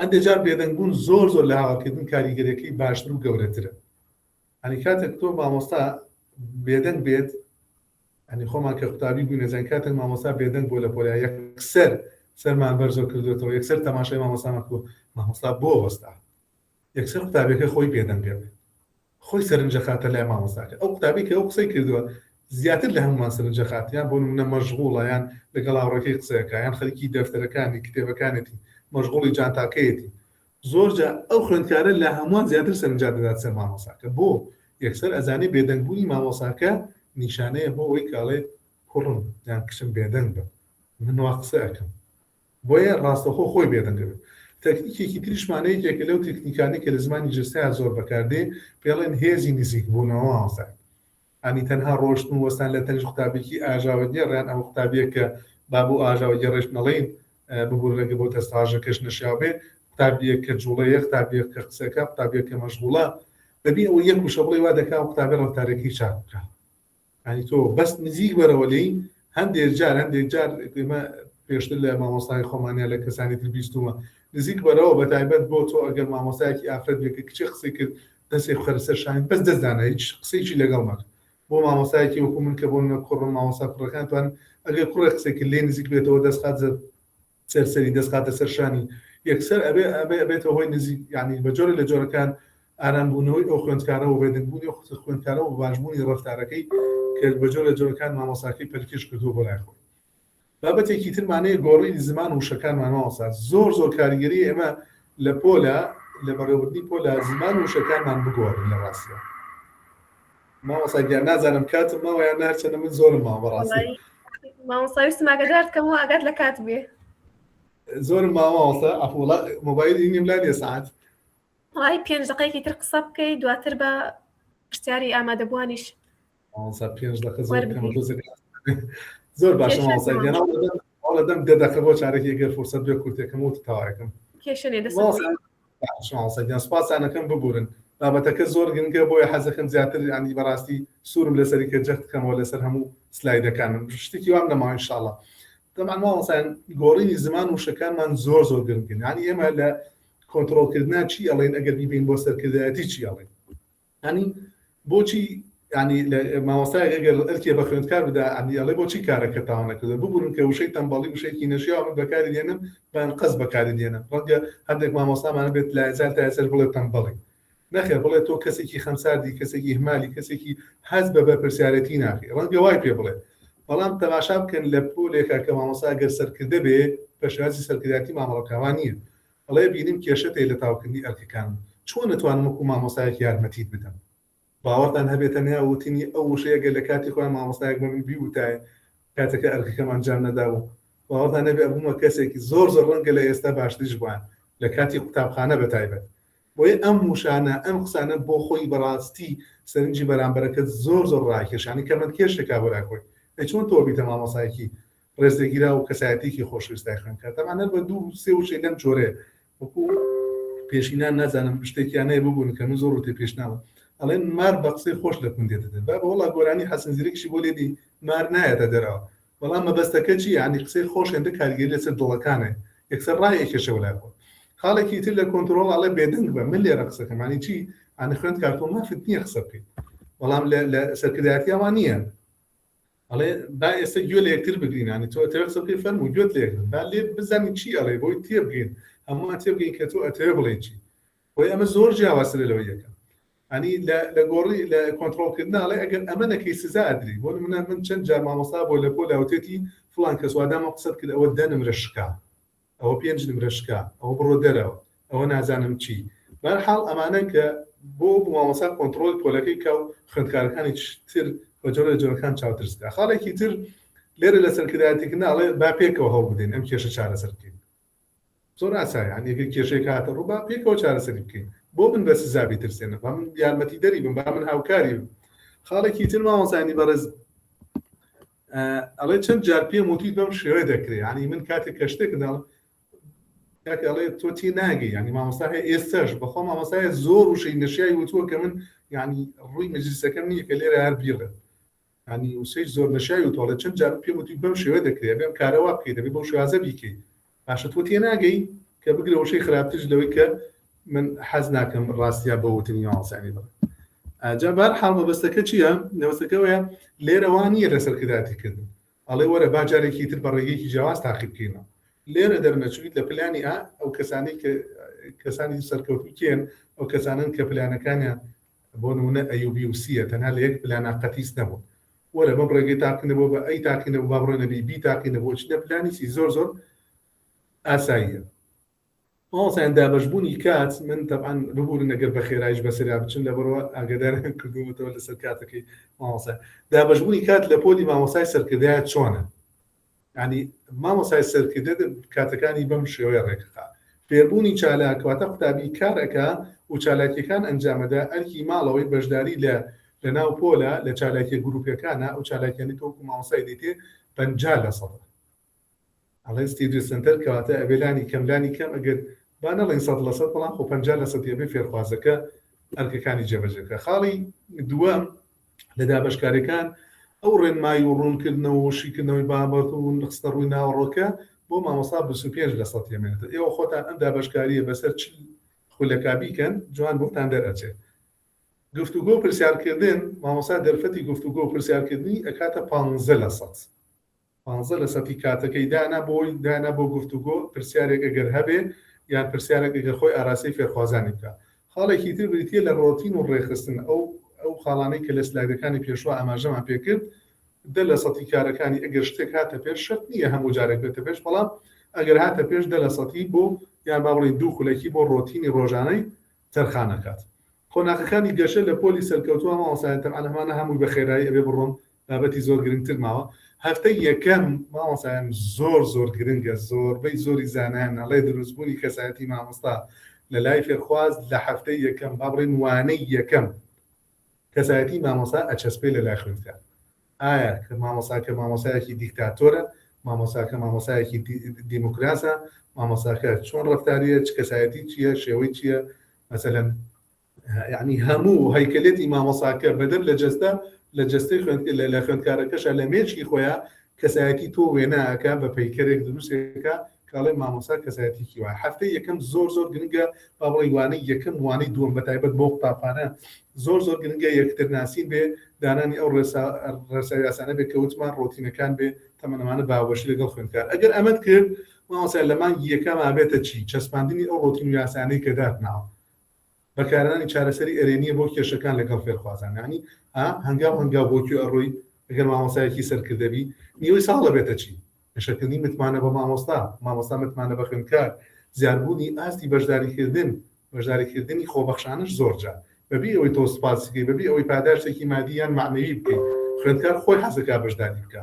هەندێک جار بێدەنگبوون زۆر لە هاوکردن کاریگەریەکەی باشتر و گەورەترە. کاتێک تۆ مامۆستا بێدەنگ بێت خۆمان کە قوتابی بووین نەزان کاتێک مامۆستا بێدەنگ بۆ لە پۆلیا یەکسەر سەرمان بەرزۆ کردوێتەوە یەکسەر تەماشای مامۆستامان کردو مامۆستا بۆ وەستا یەکسەر قوتابیەکە خۆی بێدەنگە بێت خۆی سەرنجە خاتە لای مامۆستاکە ئەو قوتابی کە ئەو قسەی کردووە زیاتر لە هەمومان سەرنجە خاتیان بۆ نمونە مەشغوڵە یان لەگەڵ هاوڕێکەی قسەیەکە یان خەریکی دەفتەرەکانی کتێبەکانێتی مەشغوڵی جانتاکەیەتی زۆرجا ئەو خوێندکارە لە هەمووان زیاتر سەرنجات دەدات سەر مامۆستاکە بۆ یەکسەر ئەزانێ بێدەنگبوونی مامۆستاکە نیشانەیە بۆ ئەوەی کاڵێ کوڕم یان کچم بێدەنگ بە من وا قسە ئەەکەم بۆیە ڕاستەخۆ خۆی بێدەنگ بێت. تەکنیکێکی تریشمانەیەکێکە لەو تکنیکانی کە لە زمانی جستەیە زۆر بەکاردێ پێڵێن هێزی نزیک بوونەوە مامۆستا. تەنها ڕۆشتن وەستان لە تەنج قوتابێکی ئاژاوەگەی ڕیان ئەو قوتابیەک کە بابوو ئاژاوەگەی ڕێژ نەڵێن ببوورەکە بۆ تەستاژەکەش نەشیاو بێ قوتابیەک کە جوڵەیە قوتابیەک کە قسەکە قوتابیەک کە مەشغوڵە دەبێ ئەوە یەک وشە بڵێ وا دەکا قوتابی ڕەفتارێکی چاک بکە. تۆ بەس نزیک بەرەوە لێی هەندێک جار ئێمە پێشتر لە مامۆستای خۆمانیا لە کەسانی تر بیستومە نزیک بەرەوە بەتایبەت بۆ تۆ ئەگەر مامۆستایەکی ئافرەت بێکە کچی قسەی کرد دەستێ خەرە سەر شاین بەس دەستدانە هیچ قسەیکی لەگەڵ مەکە بۆ مامۆستایەکی وەکو من کە بۆ کوڕم مامۆستا کوڕەکان توان ئەگەر کوڕێک قسەی کرد لێ نزیک بێتەوە دەستخات سەرسەری دەستخاتە سەر شانی یەکسەر ئەبێتەوە هۆی نزیک بە جۆرە لە جۆرەکان ئارامبوونەوەی ئەو خوێندکارە و بێدەنگبوونی خوێندکارە و باشبوونی ڕەفتارەکەی کە بە جۆرە لە جۆرەکان مامۆستاکەی پەرکێش کردووە بۆ لای خۆی. بابەتێکی ترمانەیە گۆڕی زمان و وشەکانمان مامۆستا زۆر کاریگەری ئێمە لە پۆلە لە بەڕێوەبردنی پۆلە زمان و وشەکانمان بگۆڕن لە ڕاستیە. مامۆستا گیان نازانم کاتم ماوە یان نارچەنە من زۆرم ماوە بەڕاستی. مامۆستا ویستم ئاگادار بکەمەوە ئاگات لە کات بێ. زۆرم مامۆستا ئەفوڵا مۆبایلی نیم لای ساعت. وڵی 5 دقەیەکی تر قسە بکەی دواتر بە پرسیاری ئامادەبوانیش. مامۆستا 5 دقە زۆر باشە مامۆستا گیان ئەوڵەدەم 10 دقە بۆ چارێکی ئەگەر فرسەت بێ کورتێکەکەم و تەواوەکەم. کێشەنێ دەست مامۆستا گیان سوپاسانەکەم ببورن. بابەتەکە زۆر گرنگە بۆیە حەزەکەم زیاتر بەڕاستی سوورم لەسەری کە جەخت بکەمەوە لەسەر هەموو سلایدەکانم شتێکی وام نەماوە ئینشاءڵڵا. طبعاً مامۆستا گۆڕینی زمان و وشەکانمان زۆر گرنگن ئێمە لە کۆنتڕۆڵکردنا چی ئەڵێن ئەگەر بیبین بۆ سەرکردایەتی چی ئەڵێن بۆچی مامۆستای ئەگەر ئەرکێ بە خوێندکار بدا ئەڵێ بۆچی کارەکە تاوانە کردە ببوورن کە وشەی تەمبەڵی وشەیەکی نەشیاوە من بەکاری دێنم بەیان قەس بەکاری دێنم ڕەنگە هەندێک مامۆستامانە بێت لە هەزار تا هەزار بڵێ تەمبەڵی نەخێر بڵێ تۆ کەسێکی خەمساردی کەسێکی هەمالی کەسێکی حەز بە بەرپرسیارەتی ناکەی ڕەنگە وای پێ بڵێ بەڵام تەماشا بکەن لە پۆلێکە کە مامۆستا ئەگەر سەرکردە بێ پێشوازی سەرکردایەتی مامەڵەکەوان نییە ئەڵێ بینیم کێشە تێ لە تاوکردنی ئەرکەکان چۆن نتوانم وەکو مامۆستایەک یارمەتیت بدەم باوەڕتان هەبێتە نیا وتنی ئەو وشەیەگە لە کاتی خۆیان مامۆستایەک بە من بیوتایە کاتەکە ئەرکەکەم ئەنجام نەداوە باوەڕتان هەبێ ئەبوومە کەسێکی زۆر ڕەنگە لە ئێستا باشتریش بووان لە کاتی قوتابخانە بەتایبەت بۆیە ئەم وشانە ئەم قسانە بۆ خۆی بەڕاستی سەرنجی بەرامبەرەکەت زۆر ڕاکێشانی کەمەند کێشێکا بۆ لای خۆی چۆن تۆ بیتە مامۆستایەکی ڕێزدەگیرا و کەسایەتێکی خۆشویستای خوێندکار تەمانە بە 2-3 وشەی لەم جۆرەیە وەکو پێشینان نازانم شتێکیانەیە ببوون کە من زۆر وتێ پێشناوە ئەڵێن مار بە قسەی خۆش لە کوندێتە با بەوەڵا گۆرانی حەسەن زیرێکیشی بۆ لێدی مار نایەتە دەرەوە بەڵام مەبەستەکە چی ینی قسەی خۆش هێندە کاریگەری لەسەر دڵەکانە یەکسەر ڕایەکێشەوە لای خۆ خاڵێکی تر لە کۆنتڕۆڵ ئەڵێ بێدەنگ بە من لێرە قسەکەمانی چی خوێندکار تۆ مافت نییە قسە بکەیت بەڵام لە سەرکردایەتیاوان نییە ئەڵێ با ئێستا گوێ لە یەکتر بگرین تۆ ئەتەوێ قسە بکەی فەرموو گوێت لێکردن با لێ بزانی چی ئەڵێ بۆی تێبگەین هەمووان تێبگەین کە تۆ ئەتەوێ بڵێن چی بۆی ئەمە زۆر جیاوازترە لەوە یەکەم لە گۆڕی لە کۆنتڕۆڵکردناڵێ ئەگەر ئەمە نەکەی سزا ئەدری بۆ من چەند جار مامۆستا بۆ لە پۆ لاوتێتی فڵان کەس وادامە قسەت کرد ئەوە 10 نمرە شکا ئەوە 5 نمرە شکا ئەوە بڕۆ دەرەوە ئەوە نازانم چی بەرحاڵ ئەمانە کە بۆ مامۆستا کۆنتڕۆڵ پۆلەکەی کە و خوێندکارەکانی تر بە جۆرە جۆرەکان چاوترسکە خاڵێکی تر لێرە لە سەرکردایەتیکردناڵێ با پێکەوە هەڵ بدەین ئەم کێشە چارەسەر بکەین زۆر ئاسایە ئەگەر کێشەیەک هاتە ڕوو با پێکەوە چارەسەری بکەین بۆ من بە سزابی ترسێنە با من یارمەتی دەری بم با من هاوکاری بم خاڵێکی تر مامۆستایانی بەڕێز ئەڵێ چەند جار پێم وتی بەم شێوەیە دەکرێت ینی من کاتێک کە شتێکداڵ ئەڵێ تۆتی ناگەی ینی مامۆستا هەیە ئێستاش بەخۆ مامۆستایە زۆر وشەی نەشیایی وتووە کە من ینی ڕووی مەجلیسەکەم نییە کە لێرە هەر بیڵێت ینی وسەی زۆر نەشایی و تۆڵە چەند جار پێم وتی بەم شێوەیە دەکرێت بێم کارەوە بکەیت دەبێت بەو شێوازە بیکەی باشە تۆ تێ ناگەی کە بگرە وشەی خراپترش لەوەی کە من حەز ناکەم ڕاستیا بەوتنی مامۆستانی بڵێ جا بەرحاڵ مەبەستەکە چییە؟ مەبەستەکەوەیە لێرەوان نییە لەسەر کردن ئەڵێ وەرە با جارێکی تر بە ڕێگەیەکی جیاواز تاقیب بکەینەوە لێرە دەرنەچوویت لە پلانی ئەو کەسانی کە کەسانی سەرکەوتوکێن ئەو کەسانن کە پلانەکانیان بۆ نمونە ئەیوبی و سیە تەنها لە یەک پلانە قەتیس نەبوون وەرە بەم ڕێگەی تاقینەوە بە ئەی تاقینەوە با بڕێنەبی بی تاقینەوە چ لە پلانیسی زۆر زۆر ئاساییە ئۆسیان دابەشبوونی کات من تەبعاً ببوورن ئەگەر بە خێرایش بەسەرا بچن لەبەرەوە ئاگاداران کردومەوە لەسەر کاتەکەی مامۆستا دابەشبوونی کات لە پۆلی مامۆستای سەرکردایە چۆنە ینی مامۆستای سەرکردە کاتەکانی بەم شێوەیە ڕێکخا فێربوونی چالاک کەواتە قوتابی کارەکە و چالاکیەکان ئەنجامەدا ئەرکی ماڵەوەی بەشداری لە ناو پۆلە لە چالاکی گروپەکانە ئەو چالاکیانی تۆکو مامۆستای دەیتێ 50% ئەڵێ ستیدی سنتەر کەواتە ئەبێلانی کەملانی کەم ئەگەر با نەڵێن 100% بەڵام خۆ 50% بێ فێرخوازەکە ئەرکەکانی جێبەجێکە خاڵی دووەم لە دابەشکاریەکان ئەو ڕێنمایی و ڕوونکردنەوە و شیکردنەوەی بابەت و نقستە ڕووی ناوەڕۆکە بۆ مامۆستا 25% هێمێنێتە ئێوە خۆتان ئەم دابەشکاریە بەسەر چ خولەکابیکەن جوان بۆتان دەرەچێت گفتوگۆ و پرسیارکردن مامۆستا دەرفەتی گفتوگۆ و پرسیارکردنی ئەکاتە 15% 15% کاتەکەی دانا بۆ گفتوگۆ پرسیارێک ئەگەر هەبێ یان پرسیارێک ئەگەر خۆی ئاراسەی فێرخوازانی بکە خاڵێکی تر بریتە لە ڕۆتین و ڕێخستن ئەو خاڵانەی کە لە سلایدەکانی پێشوە ئاماژەمان پێکرد دە لە سەتی کارەکانی ئەگەر شتێک هاتە پێش شت نییە هەموو جارێک بێتە پێش بەڵام ئەگەر هاتە پێش دە لە سەتی بۆ یان با بڵێن دوو خولەکی بۆ ڕۆتینی ڕۆژانەی تەرخانەکات خۆناغەکانی گەشە لە پۆلی سەرکەوتووە مامۆستایان تەبعاً ئەمانە هەمووی بە خێرایی ئەبێ بڕۆن بابەتی زۆر گرنگتر ماوە هەفتەی یەکەم مامۆستایان زۆر گرنگە زۆربەی زۆری زانایان ئەڵێ دروستبوونی کەسایەتی مامۆستا لە لای فێرخواز لە هەفتەی یەکەم با بڵێن وانەی یەکەم کەسایەتی مامۆستا ئەچەسپێ لە لای خوێندکار ئایا کە مامۆستاکە مامۆستایەکی دیکتاتۆرە مامۆستاکە مامۆستایەکی دیموکراسە مامۆستاکە چۆن ڕەفتاریە چ کەسایەتی چییە شێوەی چییە مەسەلەن یعنی هەموو هەیکلێتی مامۆستاکە بەدەم لە جستەی لە خوێندکارەکەشە لە مێچی خۆیان کەسایەتی تۆ وێناکە بە پەیکەرێک دروستێکەکە کاڵێ مامۆستا کەسایەتیکی وایە هەفتەی یەکەم زۆر گرنگە با بڵێ وانەی یەکەم وانەی دووەم بەتایبەت بۆ قوتابخانە زۆر گرنگە یەکترناسین بێ دانانی ئەو ڕێسای یاسانە بێ کە وتمان ڕۆتینەکان بێ تەمەنەمانە باوەشی لەگەڵ خوێندکار ئەگەر ئەمەد کرد مامۆستا لە مانگی یەکەم ئابێتە چی چەسپاندنی ئەو ڕۆتین و یاسانەی کە داتناوە بەکارانی چارەسەری ئەرێنیە بۆ کێشەکان لەگەڵ فێرخوازان ینی هەنگاو بۆکی ئەڕۆی ئەگەر مامۆستایەکی سەرکردەبی نیوەی ساڵە بێتە چی کێشەکردنی متمانە بە مامۆستا متمانە بە خوێندکار زیادبوونی ئاستی بەشداریکردنی خۆبەخشانش زۆرجار بەبی ئەوەی تۆ سوپاسیکەی بەبی ئەوەی پاداشتێکی مادی یان معنەوی بکەیت خوێندکار خۆی حەزەکە بەشداری بکە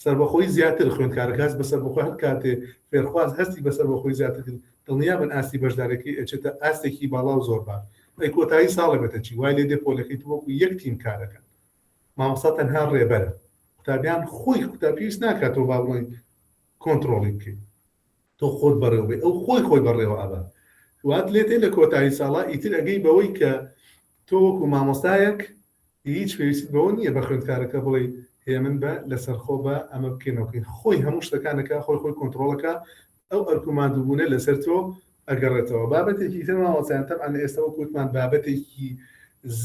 سەربەخۆی زیاتر خوێندکارەکەس بەسەر بەخۆی هەر کاتێ فێرخواز هەستی بەسەر بەخۆی زیاتر کرد دڵنیا بن ئاستی بەشدارەکەی ئەچێتە ئاستێکی باڵا و زۆر بار ئەی کۆتایی ساڵە بێتە چی وای لێ دێ پۆلەکەی وەکو یەک تیم کارەکەن مامۆستا تەنها ڕێبەرە قوتابیان خۆی قوتابیویست ناکاتەوە با بڵێن کۆنتڕۆڵی بکەیت تۆ خۆت بەڕێوە بێ ئەو خۆی بەڕێوە ئەبە وات لێتێ لە کۆتایی ساڵا ئیتر ئەگەی بەوەی کە تۆ وەکو مامۆستایەک هیچ پێویست بەوە نییە بە خوێندکارەکە بڵێ هێ من بە لەسەرخۆ بە ئەمە بکەینەوەکەین خۆی هەموو شتەکانەکە خۆی کۆنتڕۆڵەکە ئەو ئەرکوماندووبوونە لەسەر تۆ ئەگەڕێتەوە بابەتێکی تر مامۆستایان تەبعاً ئێستەوە کوتمان بابەتێکی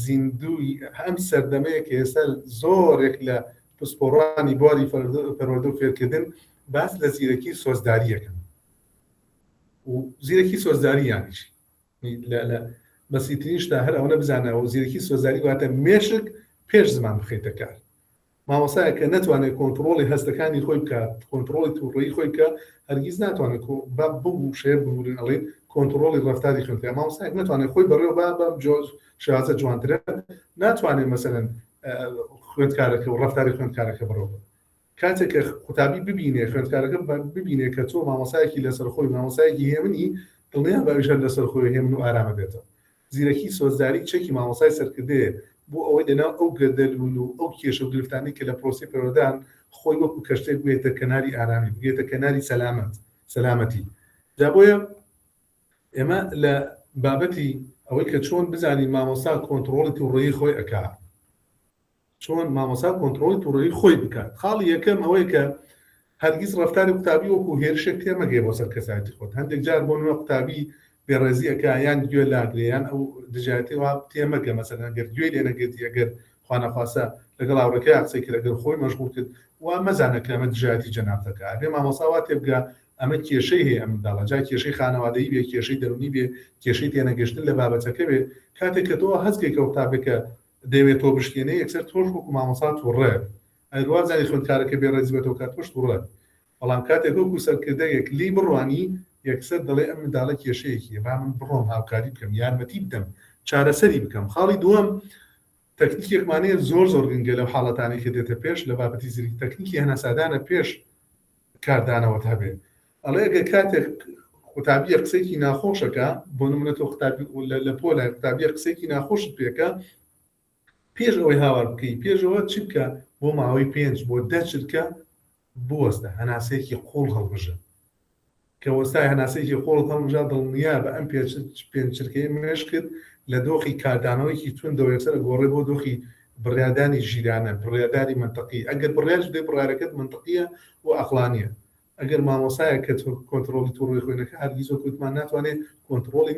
زیندوی هەم سەردەمەیە کە ئێستا زۆرێک لە پسپۆڕانی بواری پەروەردە و فێرکردن باس لە زیرەکی سۆزداریەکەن و زیرەکی سۆزداری یانیشی بەسیترین شتا هەر ئەوە بزانەوە زیرەکی سۆزداری واتە مێشک پێش زمان بخەیتە کار مامۆستایە کە نەتوانێت کۆنتڕۆڵی هەستەکانی خۆی بکات کۆنتڕۆڵی تووڕێی خۆی کە هەرگیز ناتوانێت ببوو شێ ببوورن ئەڵێن کۆنتڕۆڵی ڕەفتاری خوێندکار مامۆستایەک ناتوانێت خۆی بەڕێوە بە شێوازە جوانترە ناتوانێت مەسەلەن خوێندکارەکە و ڕەفتاری خوێندکارەکە بڕۆبە کاتێک کە قوتابی ببینێ خوێندکارەکە ببینێ کە تۆ مامۆستایەکی لەسەر خۆی مامۆستایەکی هێمنی دڵنیا بەویژە لەسەر خۆی هێمن و ئارامە بێتەوە زیرەکی سۆزداری چەکی مامۆستای سەرکردەیە بۆ ئەوەی لەناو ئەو گەردەلوون و ئەو کێشە و گرفتانی کە لە پرۆسی پەروەردەدان خۆی وەکو کەشتێک بێتە کەناری ئارامی بگێتە کەناری سەلامەتی جا بۆیە ئێمە لە بابەتی ئەوەی کە چۆن بزانین مامۆستا کۆنتڕۆڵی تووڕەیی خۆی ئەکا چۆن مامۆستا کۆنتڕۆڵی تووڕەیی خۆی بکات خاڵی یەکەم ئەوەی کە هەرگیز ڕەفتاری قوتابی وەکو هێرشێک تێمەگەی بۆ سەر کەسایەتی خۆت هەندێک جار بۆ نوێ قوتابی بێڕێزی ئەکا یان گوێ لاگرێیان ئەو دژایەتی وا تێمەگە مەسەلەن ئەگەر گوێ لێ نەگرێتی ئەگەر خوا نەخواسە لەگەڵ هاوڕێکەی قسەی کرد ئەگەر خۆی مەشغوڵ کرد وا مەزانە کە ئەمە دژایەتی جەنابەتەکە ئەبێ مامۆستا وا تێبگا ئەمە کێشەی هەیە ئەم منداڵە جا کێشەی خانەوادەیی بێ کێشەی دەرونی بێ کێشەی تێنەگەشتن لە بابەتەکە بێ کاتێک کە تۆ هەستێکە قوتابێکە دەوێت تۆ بشکێنەی یەکسەر تۆش وەکو مامۆستا تووڕێ ئەگەر زانی خوێندکارەکە بێڕێزی بێتەوە کات تۆش تووڕێ بەڵام کاتێک وەکو سەرکردەیەک لی بڕوانی یەکسەر دەڵێ ئەم منداڵە کێشەیەکی با من بڕۆم هاوکاری بکەم یارمەتی بدەم چارەسەری بکەم خاڵی دووەم تەکنیکێکمانەیە زۆر گرنگە لەو حاڵەتانەی کە دێتە پێش لە بابەتی زیری تەکنیکی هەناسادانە پێش کاردانەوەت هەبێ ئەڵێ ئەگەر کاتێک قوتابیە قسەیەکی ناخۆشەکە بۆ نمونە تۆ لە پۆلە قوتابیە قسەیەکی ناخۆشت پێکە پێش ئەوەی هاوار بکەی پێشەوە چی بکە بۆ ماوەی 5 بۆ 10 چرکە بوەستە هەناسەیەکی قوڵ هەڵبژە کە وەستای هەناسەیەکی قوڵ هەڵبژە دڵنیا بە ئەم پێنج چرکەی مێش کرد لە دۆخی کاردانەوەیکی توندەوە یەکسەر گۆڕێ بۆ دۆخی بڕیادانی ژیرانە بڕیاداری منتەقی ئەگەر بڕیاش دێ بڕارەکەت منتەقیە و ئەقلانیە ئەگەر مامۆسایە کە کۆنتڕۆلی تووڕەیی خۆینەکە هەرگیز وەکوتمان ناتوانێت کۆنتڕۆلی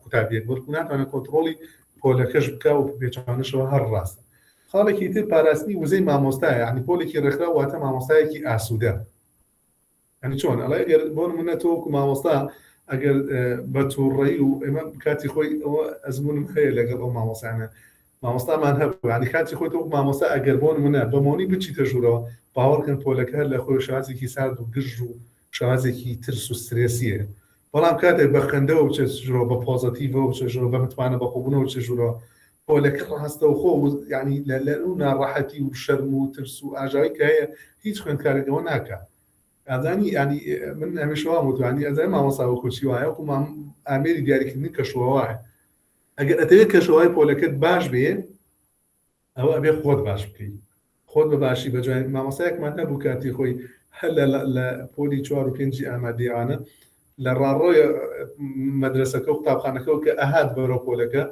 قوتابیەک بەڵکو ناتوانێت کۆنتڕۆلی پۆلەکەش بکە و پێچوانشەوە هەر ڕاستە خاڵێکی تر پاراستنی وزەی مامۆستایە یعنی پۆلێکی ڕێکخرا واتە مامۆستایەکی ئاسوودە ئەنی چۆن ئەڵێ ئەگەر بۆ نمونە تۆ وەکو مامۆستا ئەگەر بە تووڕەیی و ئێمە کاتی خۆی ئەوە ئەزمونم هەیە لەگەڵ ئەو مامۆسانە مامۆستامان هەبوو ینی کاتی خۆی وەکو مامۆستا ئەگەر بۆ نمونە بەمۆنی بچیتە ژوورەوە باوەڕکەن پۆلەکە لە خۆی شازێکی سارد و گژ و شازێکی ترس و سترێسیە بەڵام کاتێک بە خەندەوە بچێت ژوورەوە بە پۆزەتیڤەوە بچێت ژوورەوە بە متوانە بەخۆبوونەوە بچێت ژوورەوە پۆلەکە ڕاستەوە خۆ ینی لە ناڕەحەتی و شەرم و ترس و ئاژاوی کە هەیە هیچ خوێندکارێکەوە ناکات ئازانی ینی من هەمیشەوە وتوانی ئەزای مامۆستا وەکوچی وایە وەکو ئامێری دیاریکردنی کەشەوە وایە ئەگەر ئەتەوێت کەشەوەی پۆلەکەت باش بێ ئەوە ئەبێ خۆت باش بکەیت خۆت بە باشی بەجوان مامۆستایەکمان هەبوو کاتی خۆی هەر لە پۆلی 4 و 5 ئامادەیانە لە ڕاڕۆی مەدرسەکە و قوتابخانەکەەوە کە ئەهات بەرەو پۆلەکە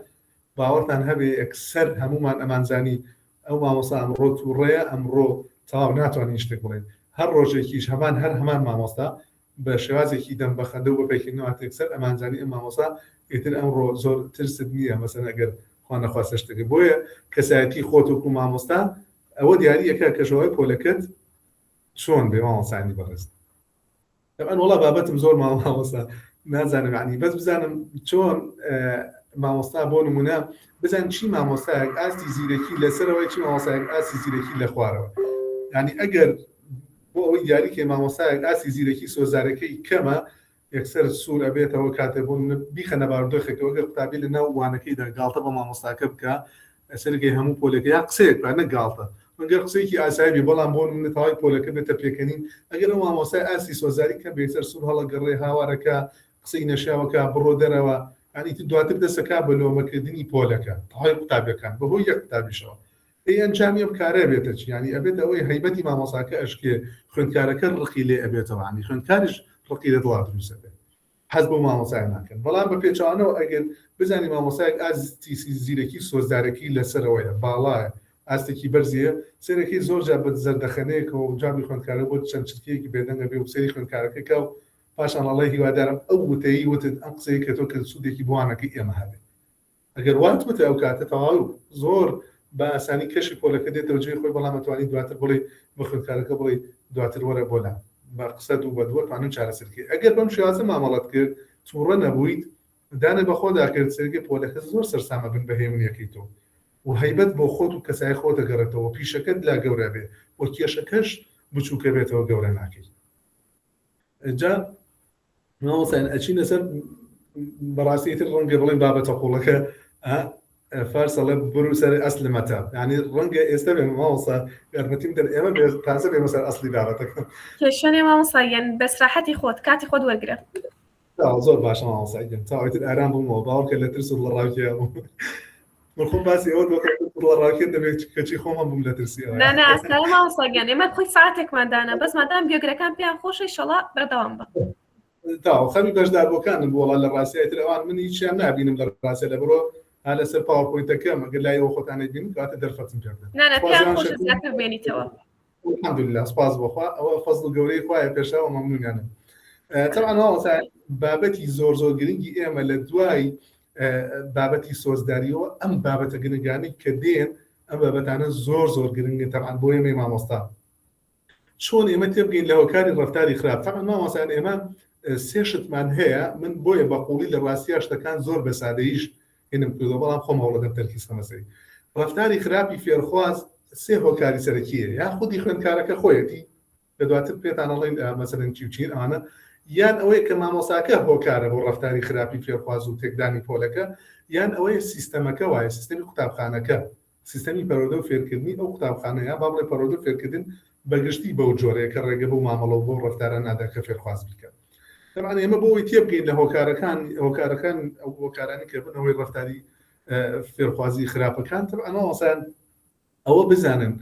باوەڕتان هەبێ ئەکسەر هەمومان ئەمانزانی ئەو مامۆستا ئەمڕۆ تووڕەیە ئەمڕۆ تەواو ناتوانین شتێک بڵێن هەر ڕۆژێکیش هەمان مامۆستا بە شێوازێکی دەم بە خەندە و بە پێکردنەوە ئەکسەر ئەمانزانی ئەم مامۆستا ئیتر ئەمڕۆ زۆر ترست نییە مەسەن ئەگەر خوا نەخواستە شتێک بۆیە کەسایەتی خۆت وەکو مامۆستا ئەوە دیاریەکە کەشەوەی پۆلەکەت چۆن بێ مامۆستانی بەڕێز ئەمە وڵا بابەتم زۆر مامۆستا نازانم عنی بەس بزانم چۆن مامۆستا بۆ نمونە بزان چی مامۆستایەک ئاستی زیرەکی لەسەرەوەی چی مامۆستایەک ئاستی زیرەکی لە خوارەوە ینی ئەگەر بۆ ئەوەی دیاریکە مامۆستایەک ئاستی زیرەکی سۆزارەکەی کەمە یەکسەر سوور ئەبێتەوە کاتێک بۆ بیخەنە بارودۆخێکەوە گە قوتابی لە ناو وانەکەیدا گاڵتە بە مامۆستاکە بکە ئەسەرگەی هەموو پۆلەکە یا قسەیەک نەگاڵتە ئەگەر قسەیەکی ئاسایی بەڵام بۆ نمونە تەواوی پۆلەکە بێتە پێکەنین ئەگەر ئەو مامۆستای ئاستی سۆزاری کە بێتەر سوور هەڵەگەڕێ هاوارەکە قسەی نەشیاوەکە بڕۆ دەرەوە ینی دواتر دەسەکا بە لۆمەکردنی پۆلەکە تەواوی قوتابیەکان بەهۆی یەک قوتابیشەوە ئەنجامی ئەم کارە بێتە چی ینی ئەبێت ئەوەی هەیبەتی مامۆستاکە ئەشکێ خوێندکارەکە ڕقی لێ ئەبێتەوە ینی خوێندکاریش ڕقی لە دڵات دروست بێت حەز بۆ مامۆستای ناکەن بەڵام بە پێچوانەوە ئەگەر بزانی مامۆستایەک ئاستی زیرەکی سۆزدارەکی لەسەرەوەیە باڵایە ئاستێکی بەرزیە سەرەکەی زۆر جا بە زەردەخەنەیەکەوە و جامی خوێندکارە بۆ چەند چرکەیەکی بێدەنگە بێ و سەری خوێندکارەکەکە و پاشان ئەڵی هیوادارم ئەو وتەیی وتت ئەم قسەی کە تۆ کە سوودێکی بوانەکەی ئێمە هەبێت ئەگەر وانت وتە ئەو کاتە تەواو زۆر بە ئاسانی کەشی پۆلەکە دێتەوە جێی خۆی بەڵام ئەتوانی دواتر بڵێ بە خوێندکارەکە بڵێ دواتر وەرە بۆلام بە قسە دوو بە دووە توانن چارەسەرکەی ئەگەر بەم شێوازە مامەڵەت کرد تووڕە نەبوویت دانە بە خۆدا کرد سەرگەی پۆلەکە زۆر سەرسامە بن بە هێمنیەکەی تۆ و هەیبەت بۆ خۆت و کەسای خۆ دەگەڕێتەوە پیشەکەت لا گەورە بێ بۆ کێشەکەش بچووکە بێتەوە گەورە ناکەی جا مامۆستایان ئەچینە سەر بەڕاستی تر ڕەنگە بڵێن بابەتە قوڵەکە فارسەڵێ بڕو سەر ئەسلمەتە ینی ڕەنگە ئێستا بێ مامۆستا یارمەتیم دەن ئێمە تازە بێمە سەر ئەسلی بابەتەکە کێشەنێ مامۆستایان بەسراحەتی خۆت کاتی خۆت وەرگرە زۆر باشە مامۆستایان تاوەتر ئارام بوومەوە باوکە لە ترس و لە ڕاوکیە خۆم باسی ئەوە ڕاکێت دەبێت کەچی خۆمان بووم لە ترسی نانا ئەسکارە ماوەساگیان ئێمە بخۆی ساعتێکماندانە بەس مادام گوێگرەکان پێیان خۆشی شەڵا بەردەوام بە خەمی بەشداربووەکانم بۆڵە لە ڕاستیتر ئەوان من هیچیان نبینم لە ڕاستە لە بڕۆ ها لەسەر پاوەپۆینتەکەم ئەگەر لای ئەوە خۆتانەی بین کاتە دەرفەتم پێ نانا پێیان خۆش زیاتر بێنیتەوە الحمدلله سپاس بۆخوا ئەوە فەزڵ گەورەی خوایە پێشەوە مەمنونیانم طبعا بابەتی زۆر گرنگی ئێمە لە دوای بابەتی سۆزداریەوە ئەم بابەتە گرنگانی کە دێن ئەم بابەتانە زۆر گرنگن طبعا بۆ ئێمەی مامۆستا چۆن ئێمە تێبگەین لە هۆکاری ڕەفتاری خراپ طبعا مامۆستایان ئێمە سێ شتمان هەیە من بۆیە بە قوڵی لە ڕاستیە شتەکان زۆر بە سادەییش هێنم کردەوە بەڵام خۆم هەوڵەدەم تەرکیز مەسەری ڕەفتاری خراپی فێرخواز سێ هۆکاری سەرەکیە یا خودی خوێندکارەکە خۆیەتی لە دواتر پێتان ئەڵێن مەسەلەن چین ئەوانە یان ئەوەیە کە مامۆساکە هۆکارە بۆ ڕەفتاری خراپی فێرخواز و تێکدانی پۆلەکە یان ئەوەیە سیستەمەکە وایە سیستەمی قوتابخانەکە سیستەمی پەرۆدە و فێرکردنی ئەو قوتابخانە یا با بڵێ پەرۆدە و فێرکردن بەگشتی بەو جۆرەیە کە ڕێگە بۆ مامەڵە و بۆ ڕەفتارە نادا کە فێرخواز بکەن طبعا ئێمە بۆی تێبگەین لە هۆکارەکان ئەو هۆکارانی کە بنەوەی ڕەفتاری فێرخوازی خراپەکان طبعا ئەوسان ئەوە بزانن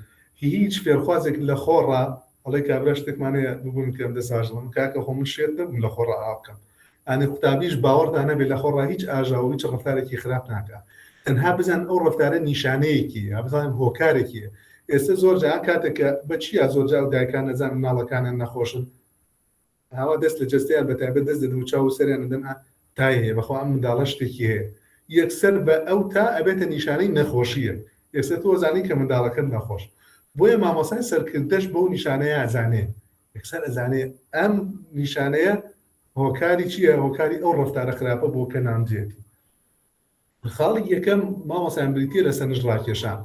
هیچ فێرخوازێک لە خۆڕا ئەڵێ کابرا شتێکمانەیە ببوون کەم دەساژڵم کاکە خۆ من شێت دەبم لە خۆڕا ئاوکەم ئەنی قوتابیش باوەڕدا نەبێت لە خۆڕا هیچ ئاژاوە هیچ ڕەفتارێکی خراپ ناکە تەنها بزان ئەو ڕەفتارە نیشانەیەکی یا بزانین هۆکارێکیە ئێستا زۆر جا کاتێکە بەچیە زۆر جا و دایکان نەزان مناڵەکانە نەخۆشن هاوا دەست لە جستیان بەتایبەت دەست دەدەن و چاو و سەریان دەدەن تای هەیە بەخوا ئەم منداڵە شتێکی هەیە یەکسەر بە ئەو تا ئەبێتە نیشانەی نەخۆشیە ئێستا تۆ زانی کە منداڵەکەت نەخۆش بۆیە مامۆسای سەرکردەش بەو نیشانەیە ئەزانێ یەکسەر ئەزانێ ئەم نیشانەیە هۆکاری چییە هۆکاری ئەو ڕەفتارە خراپە بۆ کە نامجێتی خاڵی یەکەم مامۆسایان بریتیە لە سەرنج ڕاکێشان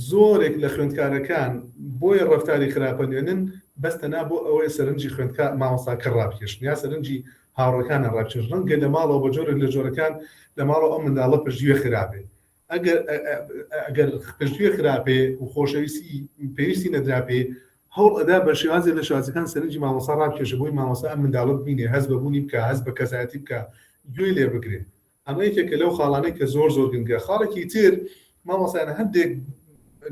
زۆرێک لە خوێندکارەکان بۆیە ڕەفتاری خراپە نوێنن بەستەنا بۆ ئەوەی سەرنجی خوێندکار مامۆستاکە ڕابکێشن یا سەرنجی هاوڕەکانە ڕابکێشن ڕەنگە لە ماڵەوە بە جۆرێک لە جۆرەکان لە ماڵەوە ئەم منداڵە پشتگوێ خراپێ ئەگەر پشتگوێ خراپێ و خۆشەویستی پێویستی نەدراپێ هەوڵ ئەدا بە شێوازێ لە شوازەکان سەرنجی مامۆستا ڕابکێشە بۆی مامۆستا ئەم منداڵە ببینێ هەست بەبوونی بکە هەست بە کەسایەتی بکە گوێی لێ بگرێ ئەمە یەکێکە لەو خاڵانەی کە زۆر گرنگە خاڵێکی تر مامۆستایانە هەندێک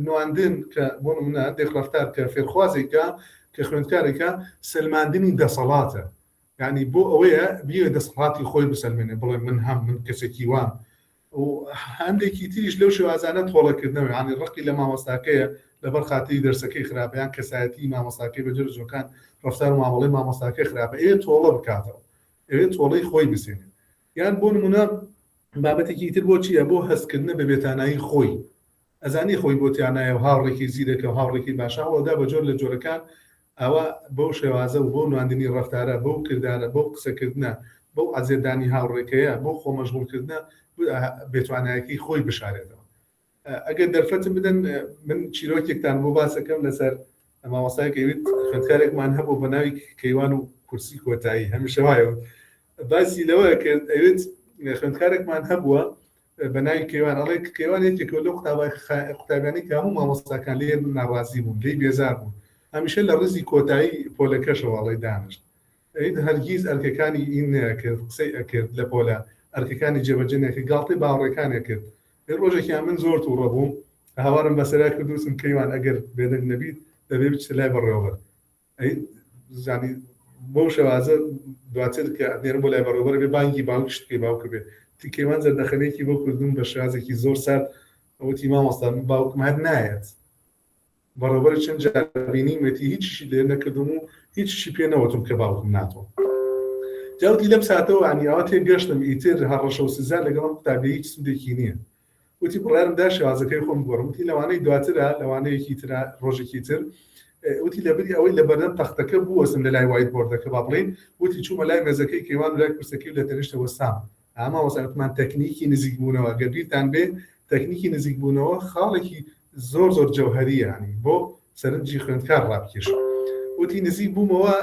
نواندن کە بۆ نمونە هەندێک ڕەفتار کە فێرخوازێکە کە خوێندکارێکە سلماندنی دەسەڵاتە یعنی بۆ ئەوەیە بیە دەسەڵاتی خۆی بسەلمێنێ بڵێ من کەسێکی وام و هەندێکی تریش لەو شێوازانە تۆڵەکردنەوە ینی ڕقی لە مامۆستاکەیە لەبەر خاتری دەرسەکەی خراپەیان کەسایەتی مامۆستاکەی بەجێر جۆکان ڕەفتار و مامەڵەی مامۆستاکەی خراپە ئێوە تۆڵە بکاتەوە ئەوێ تۆڵەی خۆی بسێنێت یان بۆ نمونە بابەتێکی تر بۆ چییە بۆ هەستکردنە بە بێتانایی خۆی ئەزانی خۆی بۆ تیانایە و هاوڕێکی زیرەکە و هاوڕێکی باشاوەدا بە جۆر لە جۆرەکان ئەوە بەو شێوازە و بۆ نواندنی ڕەفتارە بەو کردارە بۆ قسەکردنە بەو ئازێدانی هاوڕێکەیە بۆ خۆمەژغوڵکردنە بێتوانایەکی خۆی بشارێتەوە ئەگەر دەرفەتم بدەن من چیرۆکێکتان بۆ باسەکەم لەسەر مامۆستای کەوێت خوێندکارێکمان هەبوو بە ناوی کەیوان و کورسی کۆتایی هەمیشە وایەوە باسی لەوەیە کە ئەوێت خوێندکارێکمان هەبووە بە ناوی کەیوان ئەڵێ کەیوانێکێکەوە لەو قوتابیانی کە هەموو مامۆستاکان لێ ناڕازی بوون لێی بێزار بوون هەمیشە لە ڕزی کۆتایی پۆلەکەشەوە ئەڵێ دانیشت هەرگیز ئەرکەکانی ئین نەکرد قسەی ئەکرد لە پۆلە ئەرکەکانی جێبەجێنێکە گاڵتەی باوەڕێکانێ کرد ڕۆژێکیان من زۆر تووڕە بووم هاوارم بەسەرا کردوسم کەیوان ئەگەر بێدەنگ نەبیت دەبێ بچ لای بەڕێوەبەر زانی بۆ شەوازە دواتر کە نێرم بۆ لای بەڕێوەبەر بێ بانگی باوکشتکەی باوکە بێ کەیوان زەردەخەنێکی بۆ کردوم بە شێوازێکی زۆر سارد ئەوەتی مامۆستا باوکم هەر نایەت بەڕێوەبەر چەند جاربینی مێتی هیچیشی لێ نەکردم و هیچیشی پێ نەوەتم کە باوکم ناتەوە جاوتی لەم ساتەوە ئەنیاوە تێگەشتم ئیتر هەڕەشە و سزار لەگەڵم قوتابی هیچ سودێکی نییە وتی بڕارمدا شێوازەکەی خۆم گۆڕم وتی لەوانەی دواترە لەوانەیەکی ترە ڕۆژێکی تر وتی لەبری ئەوەی لە بەردەم تەختەکە بووەسم لە لای وایت بۆردەکە با بڵێن وتی چوومە لای مێزەکەی کەیوان و لای کورسەکەی لە تەنیشتەوە سام ئاما وەسانەتمان تەکنیکی نزیک بوونەوە گەر بیرتان بێ تەکنیکی نزیک بوونەوە خاڵێکی زۆر جەوهەریە ینی بۆ سەرنجی خوێندکار ڕابکێش وتی نزیک بوومەوە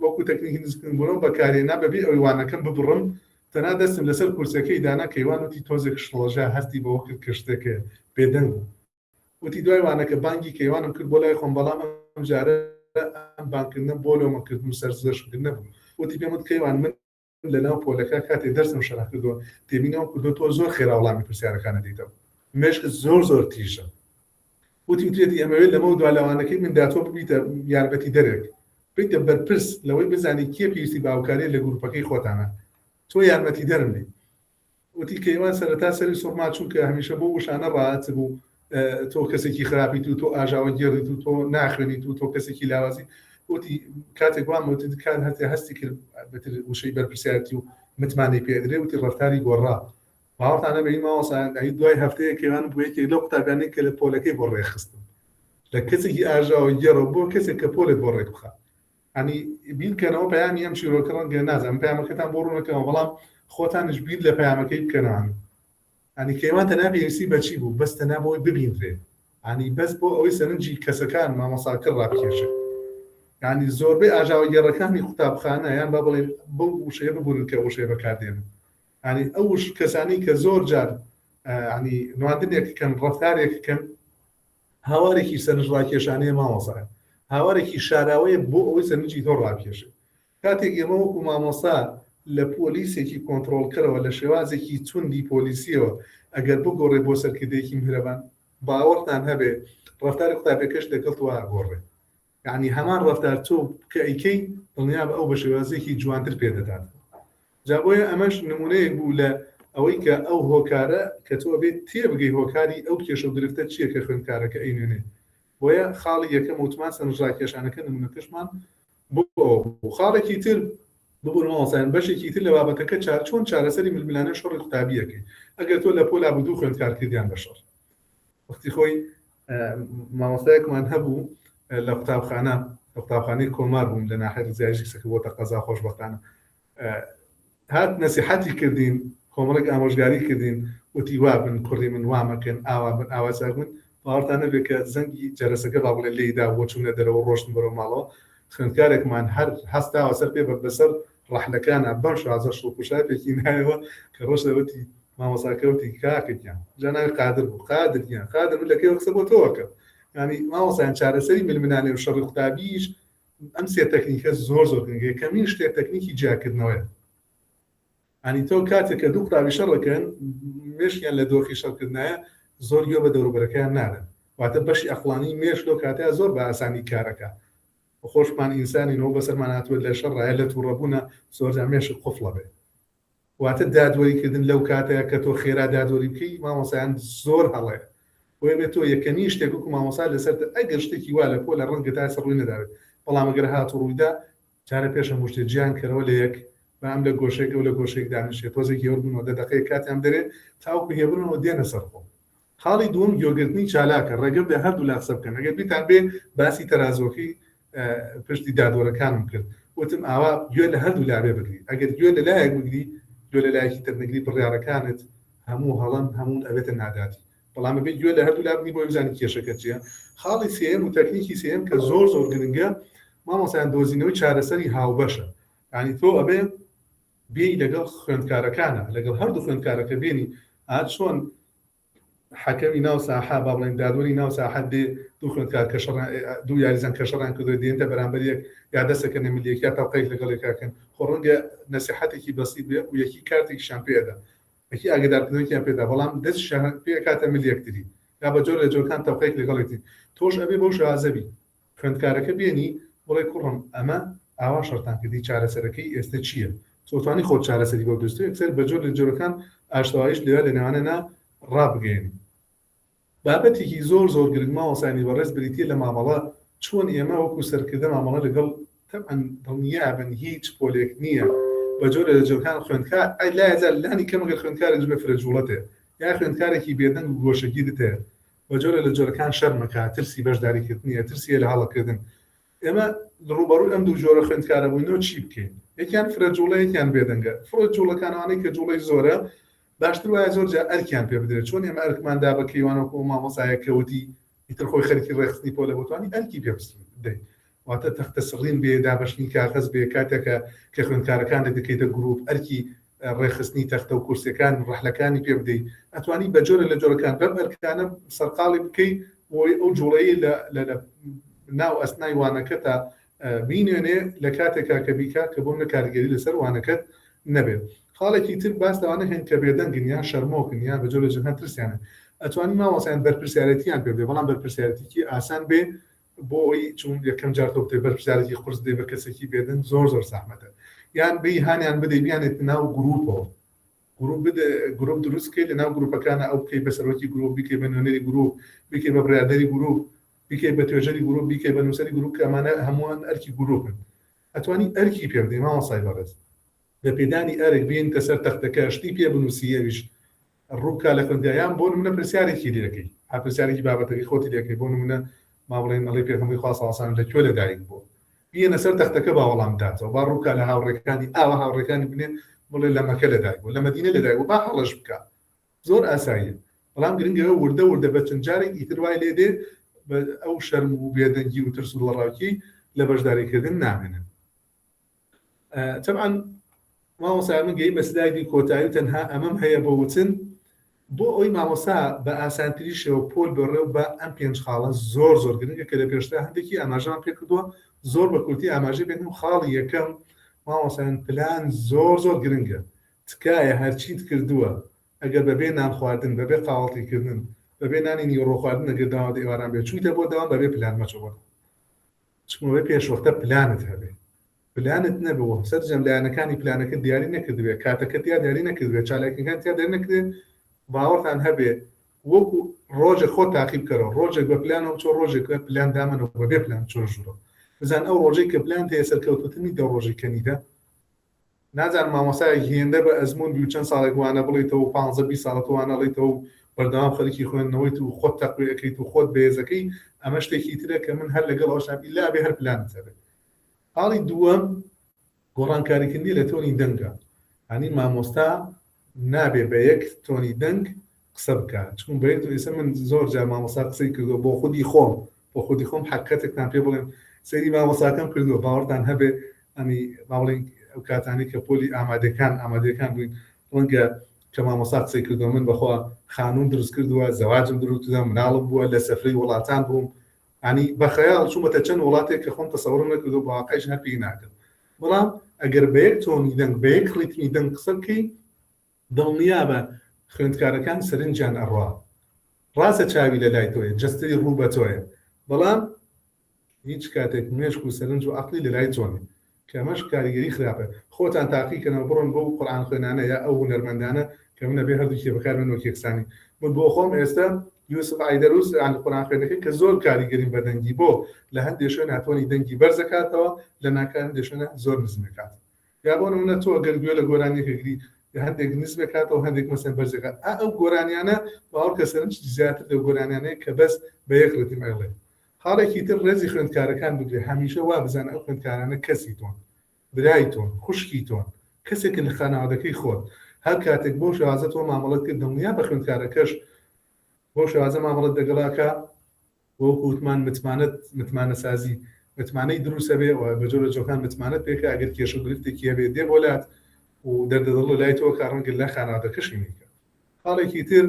وەکو تەکنیکی نزیکبوونەوە بەکارێنا بەبێ ئەویوانەکەم ببڕم تەنا دەستم لەسەر کورسەکەی دانا کەیوان وتی تۆزێک شڵەژە هەستی بەوە کرد کە شتێکە بێدەنگ بوو وتی دوای وانەکە بانگی کەیوانم کرد بۆ لای خۆم بەڵام ئەم جارە ئەم بانکردنە بۆ لەومە کردم سەرزەشکرد نەبوو وتی پێم وت کەیوان من لەناو پۆلەکە کاتێ دەرسم شەڕا کردووە تێبینەوە کردو تۆ زۆر خێرا وەڵامی پرسیارەکانە دیتەوە مشک زۆر تیژە وتی وتێتی ئەمەوێت لەمە دوا لەوانەکەی من داتۆ ببیتە یارمەتی دەرێک بیتە بەرپرس لەوەی بزانی کێ پێویستی باوکاری لە گروپەکەی خۆتانە تۆ یارمەتی دەرم بی وتی کەیوان سەرەتا سەری سۆما چوو کە هەمیشە بۆ وشانە ڕاهات بوو تۆ کەسێکی خراپیت و تۆ ئاژاوە گێڕیت و تۆ ناخوێنیت و تۆ کەسێکی لاوازی وتی کاتێک وام وتی کات هەتی هەستی کرد بەتر وشەی بەرپرسیارەتی و متمانی پێدرێ وتی ڕەفتاری گۆڕا باوەڕتانە بە این ماوەسان دوای هەفتەیە کەوان بوویەکی لەو قوتابیانەی کە لە پۆلەکەی بۆ ڕێخستم لە کەسێکی ئاژاوە گێڕەوە بۆ کەسێک کە پۆلێت بۆ ڕێک بخات ینی بیرکەنەوە پەیامی ئەم چیرۆکە ڕەنگە نازانم پەیامەکەتان بۆ ڕوونەکەەوە بەڵام خۆتانش بیر لە پەیامەکەی بکەنەوە ینی کەیوان تەنیا پێویستی بەچی بوو بەس تەنیا بۆی ببینرێ ینی بەس بۆ ئەوەی سەرنجی کەسەکان مامۆساکە ڕابکێشێت ینی زۆربەی ئاژاوە گێڕەکانی قوتابخانە یان با بڵێ بڵ وشەیە ببوورن کە وشەیە بەکاردێن ینی ئەوش کەسانی کە زۆر جار ینی نواندنێک کەن ڕەفتارێک کەن هاوارێکی سەرنج ڕاکێشانەیە مامۆسایە هاوارێکی شاراوەیە بۆ ئەوەی سەرنجی تۆ ڕاکێشێت کاتێک ئێمە وەکو مامۆسا لە پۆلیسێکی کۆنتڕۆڵکەرەوە لە شێوازێکی توندی پۆلیسیەوە ئەگەر بگۆڕێ بۆ سەرکردەیەکی میهرەبان باوەڕتان هەبێ ڕەفتاری قوتابەکەش لەگەڵ تۆ ئاگۆڕێ یعنی هەمان ڕەفتار تۆ کە ئەیکەی دڵنیا بە ئەو بە شێوازێکی جوانتر پێدەدات جا بۆیە ئەمەش نمونەیەک بوو لە ئەوەی کە ئەو هۆکارە کە تۆ بێت تێبگەی هۆکاری ئەو کێشە و گرفتە چییە کە خوێندکارەکە ئەینێنێ بۆیە خاڵی یەکەم وتمان سەرنج ڕاکێشانەکە نمونەکەشمان بۆ خاڵێکی تر ببوون ماوەسایان بەشێکی تر لە بابەتەکە چۆن چارەسەری ململانە شەڕی قوتابیەکەی ئەگەر تۆ لە پۆلا بوو خوێندکارکردیان بەشەڕ وەختی خۆی مامۆستایەکمان هەبوو لە قوتابخانەی کۆمار بووم لە ناحیە ڕزایشی سەکە بۆتە قەزا خۆشبەختانە هات نەسیحەتی کردین کۆمەڵێک ئامۆژگاری کردین وتی وا بن کوڕی من وامەکەن ئاوا بن ئاوا چاک بن باوەڕتانە بێت کە زەنگی جەرەسەکە با بڵێ لێیدا بۆ چوونە دەرەوە ڕۆشتن بەرەو ماڵەوە خوێندکارێکمان هەر هەستاوە سەر پێ بەسەر ڕەحلەکانە بەم شازە شڵپوشایەکی نایەوە کە ڕۆژەوەتی مامۆساکەوتی کاکەیان جاناوی قادر بوو قادریان قادر لەکەی قسە بۆ تۆوەکە ینی مامۆسایان چارەسەری ململانێ و شەڕی قوتابیش ئەم سێ تەکنیکە زۆر گرنگە کەمین شتێک تەکنیکی جیاکردنەوەیە ینی تۆ کاتێک کە دوو قوتابی شەڕەکەن مێشکیان لە دۆخی شەڕکردنایە زۆر گوێ بە دەوروبەرەکەیان نادەن واتە بەشی ئەقڵانی مێش لەو کاتەیە زۆر بە ئاسانی کارەکە خۆشمان ئینسانینەوە بەسەرمان هاتووە لە شەڕایە لە تووڕەبوونە زۆرجار مێشک قوفڵە بێ واتە دادوەریکردن لەو کاتەیە کە تۆ خێرا دادوەری بکەی مامۆسایان زۆر هەڵەیە بۆیە بێت تۆ یەکەمی شتێک وەکو مامۆسا لەسەر ئەگەر شتێکی وا لە پۆل لە ڕەنگە تا سەڕووی نەداوێت بەڵام ئەگەر هاتوو ڕوویدا چارە پێشە مشتێ گیان کەرەوە لە یەک بەم لە گۆشێک و لە گۆشێک دانیشێت تۆزێکی هێوردبوونەوە دەقەیە کاتیان دەرێ تاوکو هێبرنەوە دێنە سەرخۆ خاڵی دووەم گوێگرتنی چالاکە ڕێگەم لە هەردوو لا قسە بکەن ئەگەر بیتان بێ باسی تەرازۆکەی پشتی دادوەرەکانم کرد وتم ئاوا گوێ لە هەردوو لابێ بگری ئەگەر گوێ لە لایەک بگری گوێ لە لایەکی تەرنەگری بڕیارەکانت هەموو هەڵەن هەموو ئەوێتە ناداتی بەڵام بێت گوێ لە هەردوو لابنی بۆ بزانانی کێشەکە چیە خاڵی سێم و تەکنیکی سێم کە زۆر گرنگە مامۆسایان دۆزینەوەی چارەسەری هاوبەشە ینی تۆ ئەبێ بێی لەگەڵ خوێندکارەکانە لەگەڵ هەردوو خوێندکارەکە بێنی ئات چۆن حەکەمی ناو ساحە با بڵێن دادوەری ناو ساحەت دێ دوو خوێندکار کە دوو یاریزان کە شەڕیان کردووە دێنتە بەرامبەر یەک یا دەستەکە نەمیلیەک یا تاوقەیەک لەگەڵێکاکەن خۆ ڕەنگە نەسیحەتێکی بەسیط بێ و یەکی کارتێکیشان پێدا یەکی ئاگدارکردنەوەیان پێدا بەڵام دەست پێ کاتە ملیەکتری یا بە جۆر لە جۆرەکان تاوقەیەک لەگەڵێتی تۆش ئەبێ بەو شازەبی خوێندکارەکە بێنی بڵێ کوڕم ئەمە ئاوا شەرتان کردی چارەسەرەکەی ئێستا چییە تۆتوانی خۆت چارەسەری بۆ دەستێ ئەکسەر بە جۆر لە جۆرەکان ئاشتەواییش لێوە لە نێوانەنا ڕابگەین بابەتێکی زۆر گرنگ ماوەسانی بەڕێز بریتە لە مامەڵە چۆن ئێمە وەکو سەرکردە مامەڵە لەگەڵ تەبعەن دڵنیابن هیچ پۆلێک نییە بە جۆرە لە جۆرەکان خوێندکار ئەی لایەزار لانی کەمەگەر خوێندکارێک بێ فرەجوڵەتێ یا خوێندکارێکی بێدەنگ و گۆشەگی دتێ بە جۆرە لە جۆرەکان شەرمەکە ترسی بەشداریکردنیە ترسیە لە هەڵەکردن ئێمە ڕوبەڕووی ئەم دوو جۆرە خوێندکارە بووینەوە چی بکەین یەکیان فرەجوڵە یەکیان بێدەنگە فرەجوڵەکانەوەی کە جوڵەی زۆرە باشتر وایە زۆر جا ئەرکیان پێ بدرێت چۆن ئێمە ئەرکماندا بە کەیوانەوە مامۆسایەکەوتی ئیتر خۆی خەریکی ڕێخستنی پۆلە بتوانانی ئەرکی پێبستین دەی واتە تەختە سڕین بێ دابەشنی کاغەز بێ کاتێکە کە خوێندکارەکان دەکەیتە گروپ ئەرکی ڕێخستنی تەختە و کورسەکان ڕەحلەکانی پێ بدەیت ئەتوانی بە جۆرە لە جۆرەکان بەم ئەرکانە سەرقاڵی بکەیت ئەو جوڵەیە لە ناو ئەسنای وانەکە تا بینێنێ لە کاتێکا کە بیکا کە بۆ نە کارگەری لەسەر وانەکەت نەبێت خاڵێکی تر باس لەوانە هێن کە بێدەنگن یان شەرمۆکن یان بە جۆرە جەنهان ترسیانە ئەتوانی ماوەسیان بەرپرسیارەتیان پێ بێ بەڵام بەرپرسیارەتێکی ئاسان بێ بۆ ئەوی چون یەکەم جار تۆ بەرپرسیارەتی قورس دێ بە کەسێکی بێدن زۆر سەحمەتە یان بێ هانیان بدەی بیانێت ناو گروپەوە گروپ دروستکەی لە ناو گروپەکانە ئەو بکەی بەسەرۆکی گروپ بیکەی بە نوێنەری گروپ بیکەی بە برادەری گروپ بیکەی بە توێژەری گروپ بیکەی بە نووسەری گروپ کە ئەمانە هەمووان ئەرکی گروپن ئەتوانی ئەرکی پێ بدەی مامۆستای بەڕێز بە پێدانی ئەرک بێنتە سەر تەختەکە شتی پێ بنووسیەویش ڕووکە لە خوێندیان بۆ نمونە پرسیارێکی لێەکەی پرسیارێکی بابەتەکەی خۆتی لێەکەی بۆ نمونە ماوەڵێن مەڵی پێغەمبەری خوا صلی الله علیه و سلم لەکوێ لەدایک بوو بێنە سەر تەختەکە با وەڵام بداتەوە با ڕووکە لە هاوڕێکەکانی ئاوا هاوڕێکانی بنێ بڵێ لە مەکە لەدایک بوو لە مەدینە لەدایک بوو با هەڵەش بکە زۆر ئاساییە بەڵام گرنگەوە وردە بە چەند جارێک ئیتر وای لێ دێ ئەو شەرم و بێدەنگی و ترس و لەڕاوکی لە بەشداریکردن نامێنن طبعا مامۆستا من گەی بە سلایدی کۆتایی تەنها ئەمەم هەیە بە وتن بۆ ئەوی مامۆستا بە ئاسانتری شێوە پۆل بەڕێو بە ئەم پێنج خاڵە زۆر گرنگە کە لە پێشتا هەندێکی ئاماژەمان پێ کردووە زۆر بە کورتی ئاماژەی بێنم خاڵی یەکەم مامۆستایان پلان زۆر گرنگە تکایە هەرچیت کردووە ئەگەر بەبێ نان خواردن بەبێ قاوەڵتیکردن بەبێ نانی نیوەڕۆ خواردن ئەگەر داوات ئێواران بێت چوویتە بۆ داوام بەبێ پلان مەچەوە چکمەوەی پێشوەختە پلانت هەبێ پلانت نەبووە سەر جەملایەنەکانی پلانەکە دیاری نەکردوێت کاتەکە دیاری نەکردوێت چالاکیەکان دیاری نەکردێت باوەڕتان هەبێ وەکو ڕۆژێک خۆ تاقیب کەرەوە ڕۆژێک بە پلانەوە چۆ ڕۆژێک پلان دامنەوە بەبێ پلان چۆ ژوورەوە بزان ئەو ڕۆژەی کە پلان هەیە سەرکەوتنی دە ڕۆژی کەنیدە نازان مامۆستای هێندە بە ئەزمون بی و چەند ساڵێک وانە بڵێیتەوە 15-20 ساڵەت وانەڵێیتەوە بەردەوام خەریکی خوێندنەوەیت و خۆت تەقویەکەیت و خۆت بەهێزەکەی ئەمە شتێکی ترە کە من هەر لەگەڵ ئەوشابی لا بێ هەر پلانت هەبێت حاڵی دووەم گۆڕانکاریکردنی لە تۆنی دەنگە هەنی مامۆستا نابێ بە یەک تۆنی دەنگ قسە بکات چون بەیەک ئێستا من زۆر جار مامۆستا قسەی کردو بۆ خودی خۆم حقیقەتێکتان پێ بڵێم سەیری مامۆستاکەم کردووە باوەڕتان هەبێ ئەنی باڵێن ئەو کاتانی کە پۆلی ئامادەکان بووین ڕەنگە کە مامۆستا قسەی کردو من بەخوا خانوم دروست کردووە زەواجم دروستدا مناڵم بووە لە سەفرەی وڵاتان بووم ئەنی بەخەیاڵ چوومەتە چەند وڵاتێک کە خۆم تەسەوڕم نەکردو بە واقعیش هەر پێی ناکرد بەڵام ئەگەر بە یەک تۆنی دەنگ بە یەک ڕیتمی دەنگ قسە بکەی دڵنیابە خوێندکارەکان سەرنجیان ئەڕوا ڕاستە چاوی لە لای تۆیە جەستەری ڕوو بە تۆیە بەڵام هیچ کاتێک مێشک و سەرنج و عەقلی لە لای تۆنی کە ئەمەش کاریگەری خراپە خۆتان تاقیکەنەوە بڕۆن بۆ قورئان خوێنانە یا ئەو هونەرمەندانە کە منە بێ هەردووکیە بەکاربێن وەک یەکسانی من بۆ خۆم ئێستا یوسف ئایدەروس عن قورئان خوێنەکەی کە زۆر کاریگەریم بە دەنگی بۆ لە هەندێک شوێن هاتوۆنی دەنگی بەرزەکاتەوە لە هەندێک شوێنە زۆر نزمەکات یا بۆ نمونە تۆ ئەگەر گوێ لە گۆرانیەکە گری هەندێک نزمەکاتەوە هەندێک مەسەن بەرزەکات ئەو گۆرانیانە باوەڕ کە سەرنج زیاتر لە گۆرانیانەیە کە بەس بە یەک ڕێتم ئەڵێ حاڵێکی تر ڕێزی خوێندکارەکان بگرێ هەمیشە وا بزان ئەو خوێندکارانە کەسی تۆن برای تۆن خوشکی تۆن کەسێک لە خانەوادەکەی خۆت هەر کاتێک بۆ شێوازە تۆ مامەڵەت کرد دڵنیا بە خوێندکارەکەش بۆ شێوازە مامەڵەت دەگەڵاکە وەکو وتمان متمانە سازی متمانەی دروستە بێ بە جۆرە جۆکان متمانەت پێکە ئەگەر کێشە و گرفتێکی هەبێ دێ بۆلات و دەردەدڵ لای تۆ کە ڕەنگە لە خانەوادەکەشی نیکە حاڵێکی تر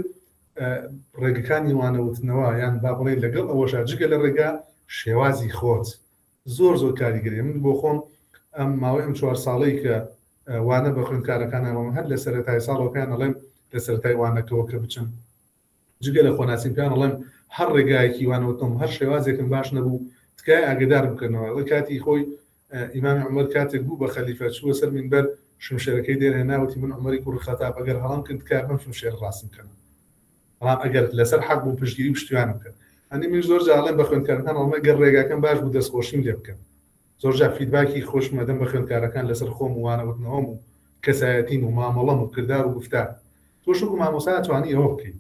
ڕێگەکانی وانەوتنەوە یان با بڵێن لەگەڵ ئەوەشا جگە لە ڕێگا شێوازی خۆت زۆر کاریگەری من بۆ خۆم ئەم ماوەی ئەم 4 ساڵەی کە وانە بە خوێندکارەکانەوە هەر لە سەرەتای ساڵەوە پێیان ئەڵێم لە سەرەتای وانەکەەوە کە بچن جگە لە خۆناسیم پێیان ئەڵێم هەر ڕێگایەکی وانەوتم هەر شێوازێکم باش نەبوو تکای ئاگدار بکەنەوە لە کاتی خۆی ئیمامی عومەر کاتێک بوو بە خەلیفە چووە سەر منبەر شمشێرەکەی دێنێناوەتی من عومەری کوڕی خەتاب ئەگەر هەڵام کرد کار بم شمشێر ڕاستم کەن بەڵام ئەگەر لەسەر حەق بوو پشتگیری پشتیوانم کرد ئەنی من زۆر جاڵێم بە خوێندکارەکان ئەڵمە گەر ڕێگاکەم باش بوو دەستخۆشیم لێ بکەن زۆر جا فیدباکی خۆشمەدەم بە خوێندکارەکان لەسەر خۆم و وانەوتنەوەم و کەسایەتیم و مامەڵەم و کردار و گفتار تۆ شکو مامۆستا ئەتوانی ئەوە بکەیت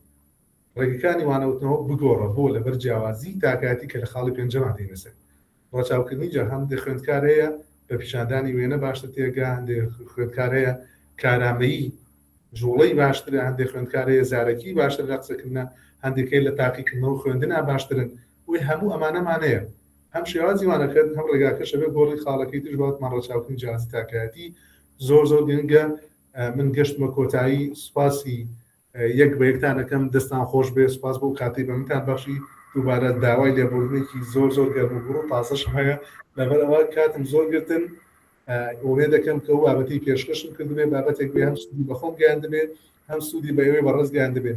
ڕێگەکانی وانەوتنەوە بگۆڕە بۆ لەبەر جیاوازی تاکاتی کە لە خاڵی پێنجەمان دێنەسەر ڕاچاوکردنی جا هەندێک خوێندکارەیە بە پیشاندانی وێنە باشتر تێگا هەندێک خوێندکارەیە کارامەیی جوڵەی باشترە هەندێک خوێندکارەیە زارەکی باشتر لە قسەکردنە هەندێکەی لە تاقیکردنەوە خوێندنە باشترن وی هەموو ئەمانەمانەیە هەم شێوازی وانەکەت هەم ڕێگاکەشە بێ گۆڕی خاڵەکەی تر باتمان ڕاچاوکردنی جیاوازی تاکایەتی زۆر گرنگە من گەشتمە کۆتایی سوپاسی یەک بە یەکتانەکەم دەستان خۆش بێ سوپاس بۆ کاتی بە منتان بەخشی دووبارە داوای لێبوردنێکی زۆر گەرموگوڕ و تازەشم هەیە لەبەرەوە کاتم زۆر گرتن ئەوێ دەکەم کە ئەو بابەتی پێشکەشم کردبێ بابەتێک بێ هەم سوودی بە خۆم گەیاندبێت هەم سوودی بە ئێوەی بەڕێز گەیاندبێت